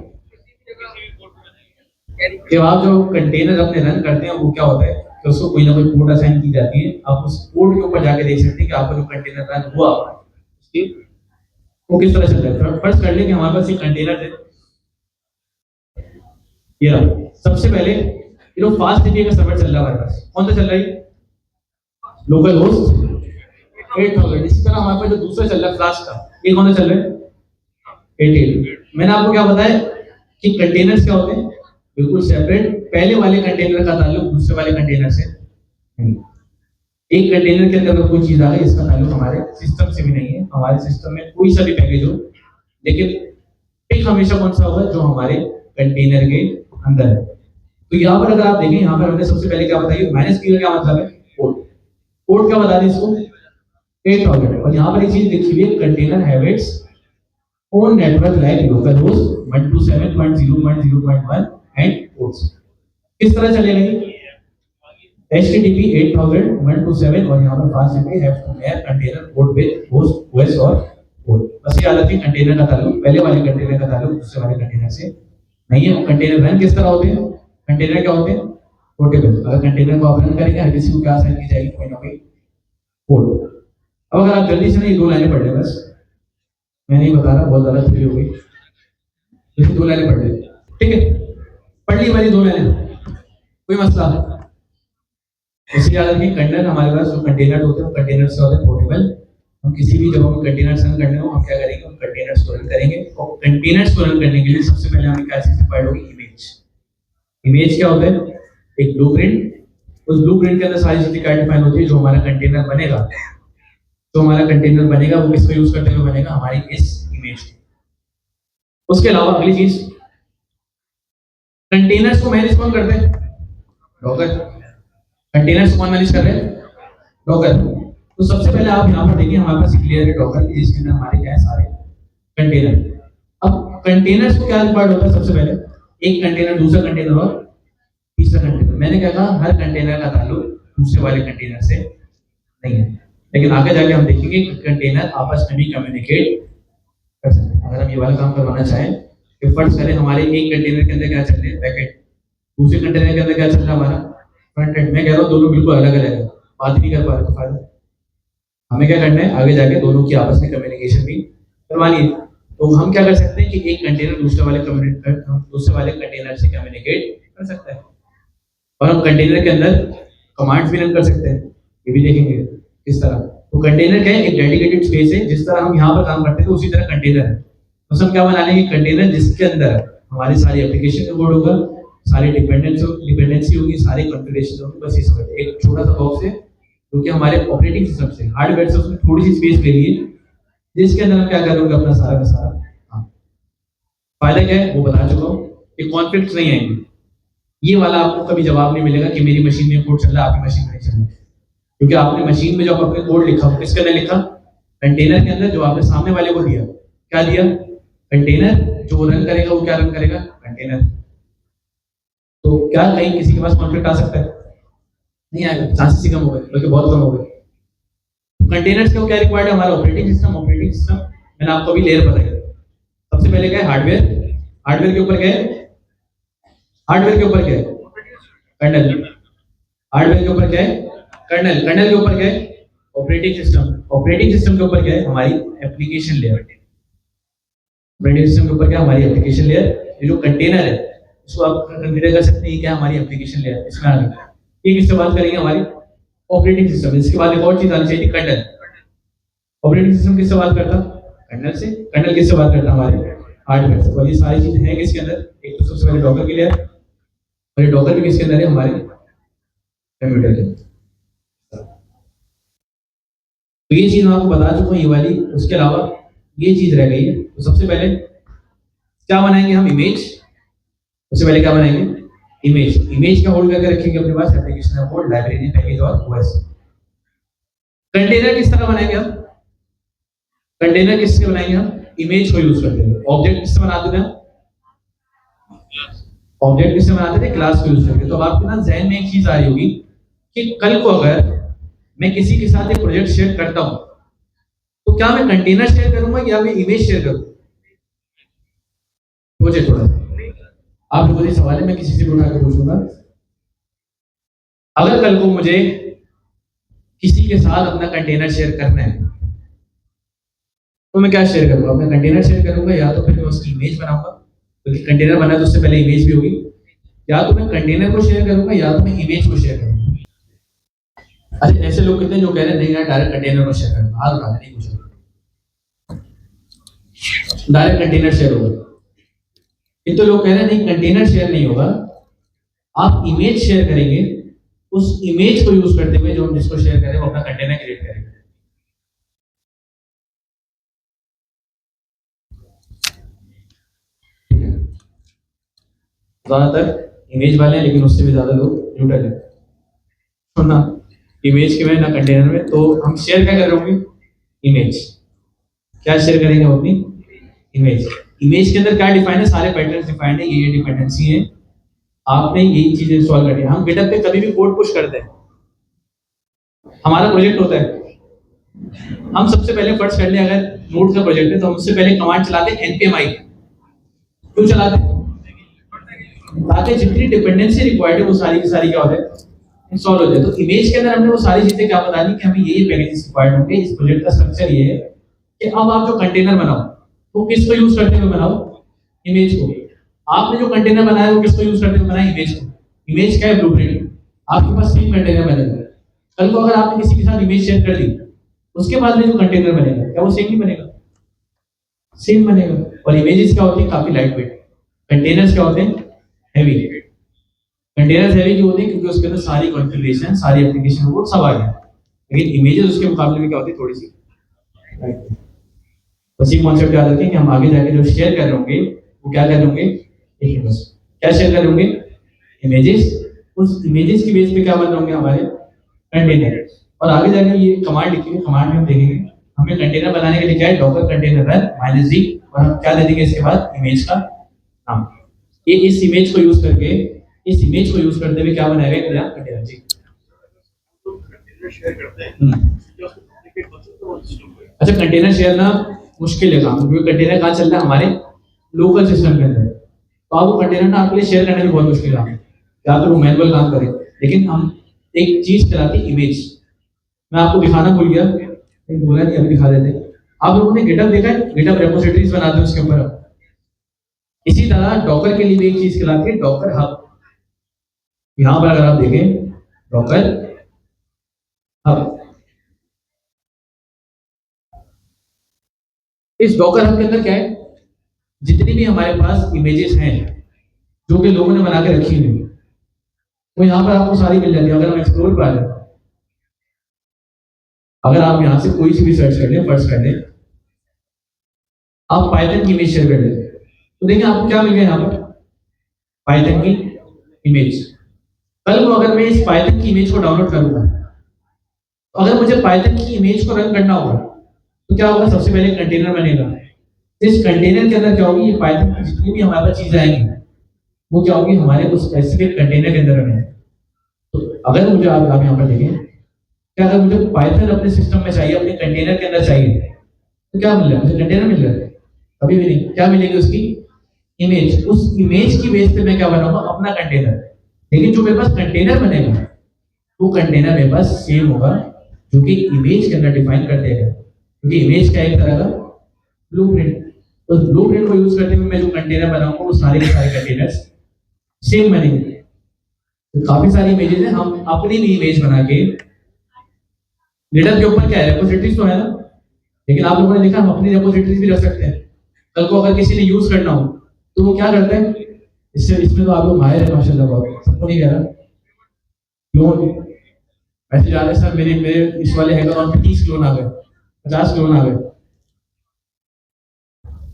कि आप जो कंटेनर अपने रन करते हैं वो क्या होता है कि उसको कोई ना कोई पोर्ट असाइन की जाती है। आप उस पोर्ट के ऊपर जाके देख सकते हैं कि आपका जो कंटेनर रन हुआ उसकी वो किस तरह चल रहा है। फर्स्ट कर ले कि हमारे पास एक कंटेनर है, ये रहा। सबसे पहले ये जो फास्ट एपीआई का सर्वर चल रहा है हमारे पास, कौन सा चल रहा है, लोकल होस्ट 8000। इसी तरह हमारे पास जो दूसरा चल रहा है फ्लास्क का, ये कौन सा चल रहा है, 88। मैंने आपको क्या बताया कि कंटेनर्स क्या होते हैं, बिल्कुल सेपरेट। पहले वाले कंटेनर का ताल्लुक दूसरे वाले कंटेनर से नहीं। एक कंटेनर के अंदर अगर कोई चीज आ गई, इसका ताल्लुक हमारे सिस्टम से भी नहीं है। हमारे सिस्टम में कोई सा भी पैकेज हो, लेकिन पिक हमेशा कौन सा होगा, जो हमारे कंटेनर के अंदर है। तो यहाँ पर अगर आप देखें, यहाँ पर हमने सबसे पहले क्या बताया, माइनस पी का क्या मतलब है, पोर्ट। पोर्ट क्या बता दें इसको, 8000। और यहाँ पर एक चीज लिखी हुई है, container have it's own network like localhost 127.0.0.1 and ports। किस तरह चलेगा ये, HTTP 8000 127 और यहाँ पर fast API have to pair container port with host OS और पोर्ट। बस ये याद रखिए, कंटेनर का ताल्लुक पहले वाले कंटेनर का ताल्लुक दूसरे वाले कंटेनर से नहीं है। कंटेनर रन किस तरह होते हैं, कंटेनर क्या होते हैं, पोर्टेबल। अगर कंटेनर को आप रन करेंगे, हर किसी को क्या असाइन की जाएगी, कोई ना कोई पोर्ट। अब अगर आप जल्दी से नहीं, दो लाइनें पढ़ लें बस, मैं नहीं बता रहा, बहुत ज्यादा थ्री हो गई, जैसे दो लाइनें पढ़ ले, ठीक है, पढ़ ली मैंने दो लाइनें, कोई मसला। इसी याद रखिए, कंटेनर हमारे पास जो कंटेनर होते हैं वो कंटेनर से होते हैं पोर्टेबल। हम किसी भी जगह में कंटेनर रन करने हो, हम क्या करेंगे, हम कंटेनर्स को रन करेंगे। और कंटेनर्स को रन करने के लिए सबसे पहले हमें क्या चीज रिक्वायर्ड होगी, इमेज। इमेज क्या होता है, एक ब्लूप्रिंट। उस ब्लूप्रिंट के अंदर सारी चीजें क्या डिफाइन होती है, जो हमारा कंटेनर बनेगा, तो हमारा कंटेनर बनेगा वो किसको यूज करते हुए बनेगा, हमारी इस इमेज। उसके अलावा अगली चीज, कंटेनर्स को मैनेज कौन करते हैं, डॉकर। कंटेनर्स कौन मैनेज कर रहे हैं, डॉकर। तो सबसे पहले आप यहाँ पर देखिए, हमारे पास क्लियर है डॉकर, जिसके अंदर हमारे क्या है, सारे कंटेनर। अब कंटेनर्स को क्या रिक्वायर्ड होता है, सबसे पहले एक कंटेनर, दूसरा कंटेनर और तीसरा कंटेनर। मैंने क्या कहा, हर कंटेनर का ताल्लुक दूसरे वाले कंटेनर से नहीं है, लेकिन आगे जाके हम देखेंगे कि कंटेनर आपस में भी कम्युनिकेट कर सकते हैं। अगर हम ये वाला काम करवाना चाहें कि फर्स्ट करें, हमारे एक कंटेनर के अंदर क्या चल रहा है, बैकएंड, दूसरे कंटेनर के अंदर क्या चल रहा है, हमारा फ्रंट एंड। मैं कह रहा हूँ दोनों बिल्कुल अलग अलग है, बात नहीं कर पा रहे, तो फायदा हमें क्या करना है, आगे जाके दोनों की आपस में कम्युनिकेशन भी करवानी है। तो हम क्या कर सकते हैं कि एक कंटेनर दूसरे वाले कंटेनर से कम्युनिकेट कर सकता है, और हम कंटेनर के अंदर कमांड्स भी रन कर सकते हैं, ये भी देखेंगे किस तरह। तो कंटेनर क्या है, एक डेडिकेटेड स्पेस है। जिस तरह हम यहाँ पर काम करते थे उसी तरह कंटेनर है। तो हम क्या बना लेंगे, कंटेनर जिसके अंदर हमारी सारी एप्लीकेशन का कोड होगा, सारी डिपेंडेंसी होगी, सारी कॉन्फ़िगरेशन होगी। बस ये समझ, एक छोटा सा बॉक्स है जो कि हमारे ऑपरेटिंग सिस्टम से, हार्डवेयर से उसने थोड़ी सी स्पेस ले ली है, जिसके अंदर हम क्या करेंगे, अपना सारा का सारा काम। फायदा क्या है वो बता चुका हूँ, कि कॉन्फ्लिक्ट नहीं आएंगे। ये वाला आपको कभी जवाब नहीं मिलेगा कि मेरी मशीन में कोड चल रहा है, आपकी मशीन में नहीं चल रहा, क्योंकि आपने मशीन में जो आपने कोड लिखा वो किसके अंदर लिखा, कंटेनर के अंदर, जो आपने सामने वाले को दिया। क्या दिया, कंटेनर। जो रन करेगा वो क्या रन करेगा, कंटेनर। तो क्या कहीं किसी के पास कॉन्फ्लिक्ट आ सकता है, नहीं आएगा, चांसेस ही कम हो गए, बल्कि बहुत कम हो गए। कंटेनर्स का क्या रिक्वायर्ड है, हमारा ऑपरेटिंग सिस्टम। ऑपरेटिंग सिस्टम मैंने आपको अभी लेयर बताया। सबसे पहले क्या है, हार्डवेयर। हार्डवेयर के ऊपर क्या है, हार्डवेयर के ऊपर क्या है, कर्नल। हार्डवेयर के ऊपर क्या है, कर्नल। कर्नल के ऊपर क्या है, ऑपरेटिंग सिस्टम। ऑपरेटिंग सिस्टम के ऊपर क्या है, हमारी एप्लीकेशन लेयर। ऑपरेटिंग सिस्टम के ऊपर क्या है, हमारी एप्लीकेशन लेयर। ये जो कंटेनर है इसको आप कंसीडर कर सकते हैं, क्या हमारी एप्लीकेशन लेयर। इसमें आ गया, ये किससे बात करेंगे, हमारी ऑपरेटिंग सिस्टम। इसके बाद एक और चीज आनी चाहिए, कर्नल। ऑपरेटिंग सिस्टम किससे बात करता, कर्नल से। कर्नल किससे बात करता है? हमारे हार्डवेयर से। और ये सारी चीजें हैं किसके अंदर? एक तो सबसे पहले डॉकर के लिए है, और ये डॉकर भी किसके अंदर है? हमारे कंप्यूटर के अंदर। तो ये चीज मैं आपको बता चुका हूँ, ये वाली। उसके अलावा ये चीज रह गई है। तो सबसे पहले क्या बनाएंगे हम? इमेज। सबसे पहले क्या बनाएंगे? इमेज। इमेज का होल्ड करके रखेंगे अपने पास एप्लीकेशन होल्ड, लाइब्रेरी, पैकेज और ओएस। कंटेनर किस तरह बनाएंगे हम? कंटेनर किससे बनाएंगे हम? इमेज को यूज करते हैं। ऑब्जेक्ट किससे बनाते थे? ऑब्जेक्ट किससे बनाते थे? क्लास को यूज करके। तो अब आपके ना जहन में एक चीज आ रही होगी कि कल को अगर मैं किसी के साथ एक प्रोजेक्ट शेयर करता हूं, तो क्या मैं कंटेनर शेयर करूंगा या मैं इमेज शेयर करूंगा? सोचे थोड़ा सा। आप लोगों से सवाल है, मैं किसी से भी उठा के पूछूंगा। अगर कल को मुझे किसी के साथ अपना कंटेनर शेयर करना है, तो मैं क्या शेयर करूंगा? अपना कंटेनर शेयर करूंगा, या तो फिर मैं उसकी इमेज बनाऊंगा, क्योंकि कंटेनर बना तो उससे पहले इमेज भी होगी। या तो मैं कंटेनर को शेयर करूंगा, या तो मैं इमेज को शेयर करूंगा। अच्छा, ऐसे लोग कितने जो कह रहे हैं नहीं यार डायरेक्ट कंटेनर को शेयर करूंगा? हाथ उठा नहीं पूछा, डायरेक्ट कंटेनर शेयर होगा। ये तो लोग कह रहे हैं नहीं कंटेनर शेयर नहीं होगा, आप इमेज शेयर करेंगे। उस इमेज को यूज करते हुए जो हम जिसको शेयर करें वो अपना कंटेनर क्रिएट करेंगे। ज्यादातर इमेज वाले हैं, लेकिन उससे भी ज्यादा लोग न्यूट्रल है। तो ना इमेज के में ना कंटेनर में, तो हम शेयर क्या कर रहे होंगे? इमेज। क्या शेयर करेंगे हम? अपनी इमेज। इमेज के अंदर क्या डिफाइन है? सारे पैटर्न्स डिफाइंड है, ये डिपेंडेंसी है। आपने यही चीजें इंस्टॉल करनी है। हम गिटहब पे कभी भी कोड पुश करते हैं, हमारा प्रोजेक्ट होता है, हम सबसे पहले फर्स्ट कर ले, अगर नोड का प्रोजेक्ट है तो हम उससे पहले कमांड चलाते हैं npm i। क्यों चलाते हैं? ताकि जितनी डिपेंडेंसी रिक्वायर्ड है वो सारी की सारी क्या होता है? इंस्टॉल हो जाए। तो इमेज के अंदर हमने वो सारी चीजें क्या बता दी कि हमें ये पैकेजेस रिक्वायर्ड होंगे। इस प्रोजेक्ट का स्ट्रक्चर ये है कि अब आप जो कंटेनर बनाओ तो किसको यूज करते हुए बनाओ? इमेज को। आपने जो कंटेनर बनाया वो किसको यूज करते हुए बनाया? इमेज को। इमेज क्या है? ब्लूप्रिंट। आपके पास 3 कंटेनर बनेगा। कल को अगर आपने किसी के साथ इमेज शेयर कर दी, उसके बाद में जो कंटेनर बनेगा क्या वो सेम नहीं बनेगा? सेम बनेगा। और इमेजेस क्या होती है? काफी लाइट वेट। कंटेनर्स क्या होते हैं? हैवी। कंटेनर्स हैवी क्यों होते हैं? क्योंकि उसके अंदर सारी कॉन्फ़िगरेशन, सारी एप्लीकेशन कोड सब आ गया। लेकिन इमेजेस उसके मुकाबले में क्या होती है? थोड़ी सी लाइट। उसी कॉन्सेप्ट याद रखें कि हम आगे जाके जो शेयर कर रहे होंगे वो क्या कर रहे होंगे? इमेजेस। क्या शेयर कर रहे होंगे? इमेजेस। उस इमेजेस की बेस पे क्या बन रहे होंगे? हमारे कंटेनर। और आगे जाके ये कमांड लिखेंगे, कमांड में हम देखेंगे हमें कंटेनर बनाने के लिए क्या है? डॉकर कंटेनर रन -g, और हम क्या दे देंगे इसके बाद? इमेज का नाम। ये इस इमेज को यूज करके, इस इमेज को यूज करते हुए क्या बनाएगा? एक नया कंटेनर। जी अच्छा, कंटेनर शेयर ना मुश्किल है काम, क्योंकि कंटेनर कहाँ चल रहा है? हमारे लोकल सिस्टम के अंदर। तो आप वो कंटेनर ना आपके लिए शेयर करना भी बहुत मुश्किल काम है, या तो वो मैनुअल काम करें। लेकिन हम एक चीज चलाते हैं, इमेज। मैं आपको दिखाना भूल गया, लेकिन बोला नहीं, अभी दिखा देते। आप लोगों ने गिटहब देखा है? गिटहब रेपोजिटरीज बनाते हैं उसके ऊपर। इसी तरह डॉकर के लिए भी एक चीज कहलाती है डॉकर हब। यहां पर अगर आप देखें डॉकर हब, इस डॉकर हब के अंदर क्या है? जितनी भी हमारे पास इमेजेस हैं जो कि लोगों ने बना के रखी हुई, तो यहाँ पर आपको सारी मिल जाती है। अगर हम एक्सप्लोर कर रहे हैं, अगर आप यहाँ से कोई सी भी सर्च कर लें, फर्स्ट कर लें, आप पाइथन की इमेज शेयर कर लेते, तो देखिए आपको क्या मिल गया यहाँ पर? पाइथन की इमेज। कल को अगर मैं इस पाइथन की इमेज को डाउनलोड करूंगा, तो अगर मुझे पाइथन की इमेज को रन करना होगा, तो क्या होगा? सबसे पहले कंटेनर बनेगा। इस कंटेनर के अंदर क्या होगी? ये पाइथन की जितनी भी हमारे पास चीजें आएंगी वो क्या होगी? हमारे उस स्पेसिफिक कंटेनर के अंदर रहेंगे। तो अगर मुझे आप यहाँ पर देखें, क्या अगर मुझे पाइथन अपने सिस्टम में चाहिए, अपने कंटेनर के अंदर चाहिए, तो क्या मिल रहा है? मुझे कंटेनर मिल रहा है? कभी भी नहीं। क्या मिलेगी? उसकी इमेज। उस इमेज की बेस पे मैं क्या बनाऊंगा? अपना कंटेनर। लेकिन जो मेरे पास कंटेनर बनेगा वो कंटेनर मेरे पास सेम होगा जो कि इमेज के अंदर डिफाइन कर दिया गया, क्योंकि इमेज क्या है? एक तरह का ब्लूप्रिंट। तो ब्लूप्रिंट को यूज करते हुए मैं जो कंटेनर बनाऊंगा वो सारे के सारे कंटेनर्स सेम बनेंगे। तो काफी सारी इमेजेस हैं, हम अपनी भी इमेज बना के गिटहब के ऊपर क्या है? रेपोजिटरीज तो है ना, लेकिन आप लोगों ने देखा हम अपनी रेपोजिटरीज भी रख सकते हैं। कल को अगर किसी ने यूज करना हो तो वो क्या करते हैं, इससे इसमें तो आप लोग माहिर है माशाल्लाह, बहुत सबको नहीं कह रहा। लोन ऐसे जा रहे सर, मेरे मेरे इस वाले हैकाथॉन पे 30 लोन आ गए, 50 लोन आ गए।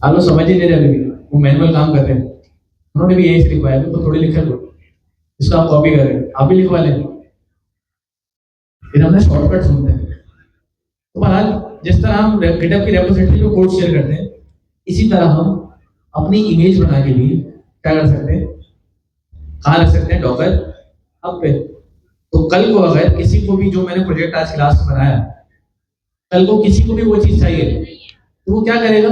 आप लोग समझ ही नहीं रहे, अभी वो मैनुअल काम कर रहे हैं। उन्होंने भी यही से लिखवाया, तो थोड़ी लिखा लो, इसको आप कॉपी कर रहे हैं, आप भी लिखवा लें। फिर हमने शॉर्टकट ढूंढते हैं। तो बहरहाल जिस तरह हम गिटहब की रेपोजिटरी पे कोड शेयर करते हैं, इसी तरह हम अपनी इमेज बना के भी क्या कर सकते हैं, कहाँ रख सकते हैं, डॉकर हब पे। तो कल को अगर किसी को भी, जो मैंने प्रोजेक्ट आज क्लास में बनाया, कल को किसी को भी वो चीज चाहिए तो वो क्या करेगा,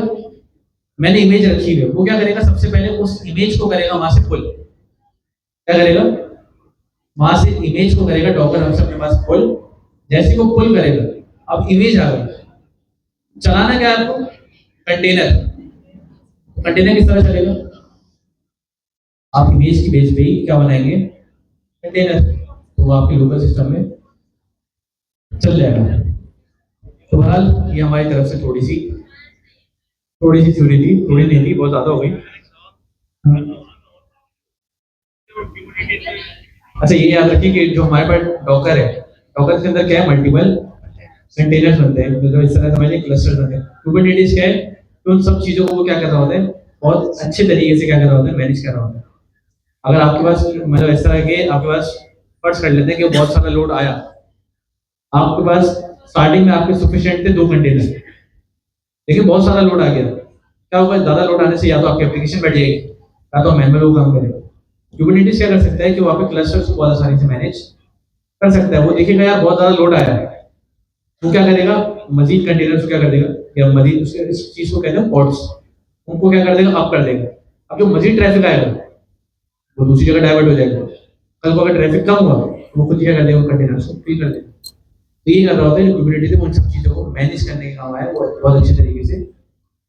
मैंने इमेज रखी है, वो क्या करेगा, सबसे पहले उस इमेज को करेगा वहां से पुल। क्या करेगा, वहां से इमेज को करेगा डॉकर हब से अपने पास पुल। जैसे वो पुल करेगा, अब इमेज आ गई, चलाना क्या है आपको, कंटेनर। कंटेनर किस तरह चलेगा, आप इमेज की बेस पे ही क्या बनाएंगे, कंटेनर, तो वो आपके लोकल सिस्टम में चल जाएगा। तो बहरहाल ये हमारी तरफ से थोड़ी सी थ्योरी थी, थोड़ी नहीं थी, बहुत ज्यादा हो गई। अच्छा ये याद रखिए कि जो हमारे पास डॉकर है, डॉकर के अंदर क्या है, मल्टीपल कंटेनर्स बनते हैं, मतलब इस तरह समझिए क्लस्टर्स बनते हैं। कुबरनेटिस क्या है, तो उन सब चीजों को वो क्या कर रहा होता है, बहुत अच्छे तरीके से क्या कर रहा होता है, मैनेज कर रहा होता है। अगर आपके पास मतलब इस तरह के आपके पास, फर्ज कर लेते हैं कि बहुत सारा लोड आया, आपके पास स्टार्टिंग में आपके सफिशिएंट थे 2 कंटेनर, लेकिन बहुत सारा लोड आ गया, क्या होगा, ज्यादा लोड आने से या तो आपकी एप्लीकेशन बढ़ जाएगी या तो मैनुअल वो काम करेगा। कुबरनेटिस क्या कर सकता है कि वहाँ पे क्लस्टर्स को बहुत आसानी से मैनेज कर सकता है। वो देखेगा यार बहुत ज्यादा लोड आया है, वो क्या करेगा, मजीद कंटेनर्स को क्या कर देगा, या मजीद उसके इस चीज को कहते हैं पॉड्स, उनको क्या कर देगा, अप कर देगा। अब जो मजीद ट्रैफिक आएगा वो दूसरी जगह डाइवर्ट हो जाएगा। कल को अगर ट्रैफिक कम हुआ तो वो खुद क्या कर देगा, कंटेनर्स को फ्री कर देगा। तो ये कर रहा होता है कुबरनेटिस उन सब चीजों को मैनेज करने का काम है, वो बहुत अच्छे तरीके से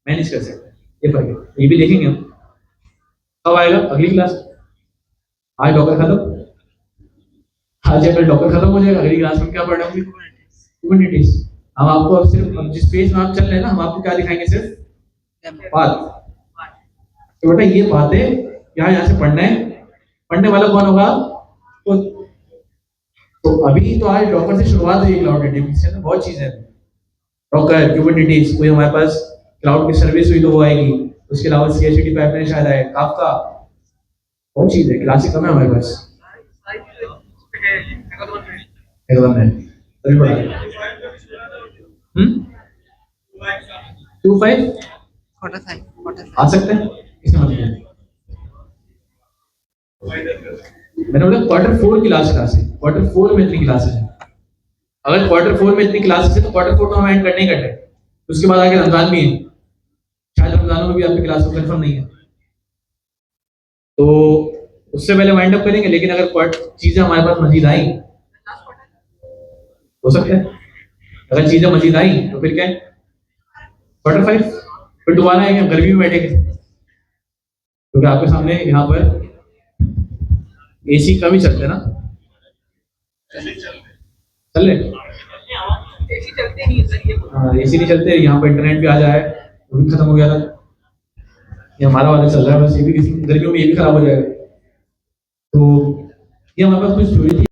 मैनेज कर सकता है। ये फर्क है, तो ये भी देखेंगे हम। कब आएगा अगली क्लास, आज डॉकर खत्म, आज अगर डॉकर खत्म हो जाएगा, अगली क्लास में क्या पढ़ना होगी, कुबरनेटिस। हम आपको अब सिर्फ, अब जिस पेज में आप चल रहे हैं ना, हम आपको क्या दिखाएंगे, सिर्फ बात। तो बेटा ये बातें यहाँ से पढ़ना है, पढ़ने वाला कौन होगा, तो अभी तो आज डॉकर से शुरुआत हुई, क्लाउड डेटाबेस में बहुत चीजें हैं, डॉकर, कुबरनेटिस, कोई हमारे पास क्लाउड की सर्विस हुई तो वो आएगी, उसके अलावा CI/CD पाइपलाइन शायद आए, काफका, बहुत चीज है, क्लासिक कम है हमारे पास। एकदम है, तभी पढ़ा 2-5 आ सकते हैं, किसने मत किया, मैंने बोला Q4 की लास्ट क्लास है, Q4 में इतनी क्लासेस है। अगर Q4 में इतनी क्लासेस है तो Q4 तो हम एंड करने ही करते हैं, उसके बाद आगे रमजान भी है, शायद रमजानों में भी आपकी क्लास कंफर्म नहीं है, तो उससे पहले वाइंड अप करेंगे। लेकिन अगर चीजें हमारे पास मजीद आई, हो सकता है अगर चीजें मजीद आई तो फिर क्या है, Q5 फिर दोबारा आएंगे, गर्मी में बैठेंगे, क्योंकि आपके सामने यहाँ पर AC कम ही चलते हैं ना, चल रहे हाँ, AC नहीं चलते, यहाँ पर इंटरनेट भी आ जाए, वो भी खत्म हो गया था, ये हमारा वाला चल रहा है बस, ये भी गर्मियों में ये भी खराब हो जाएगा। तो ये हमारे पास कुछ थ्योरी थी।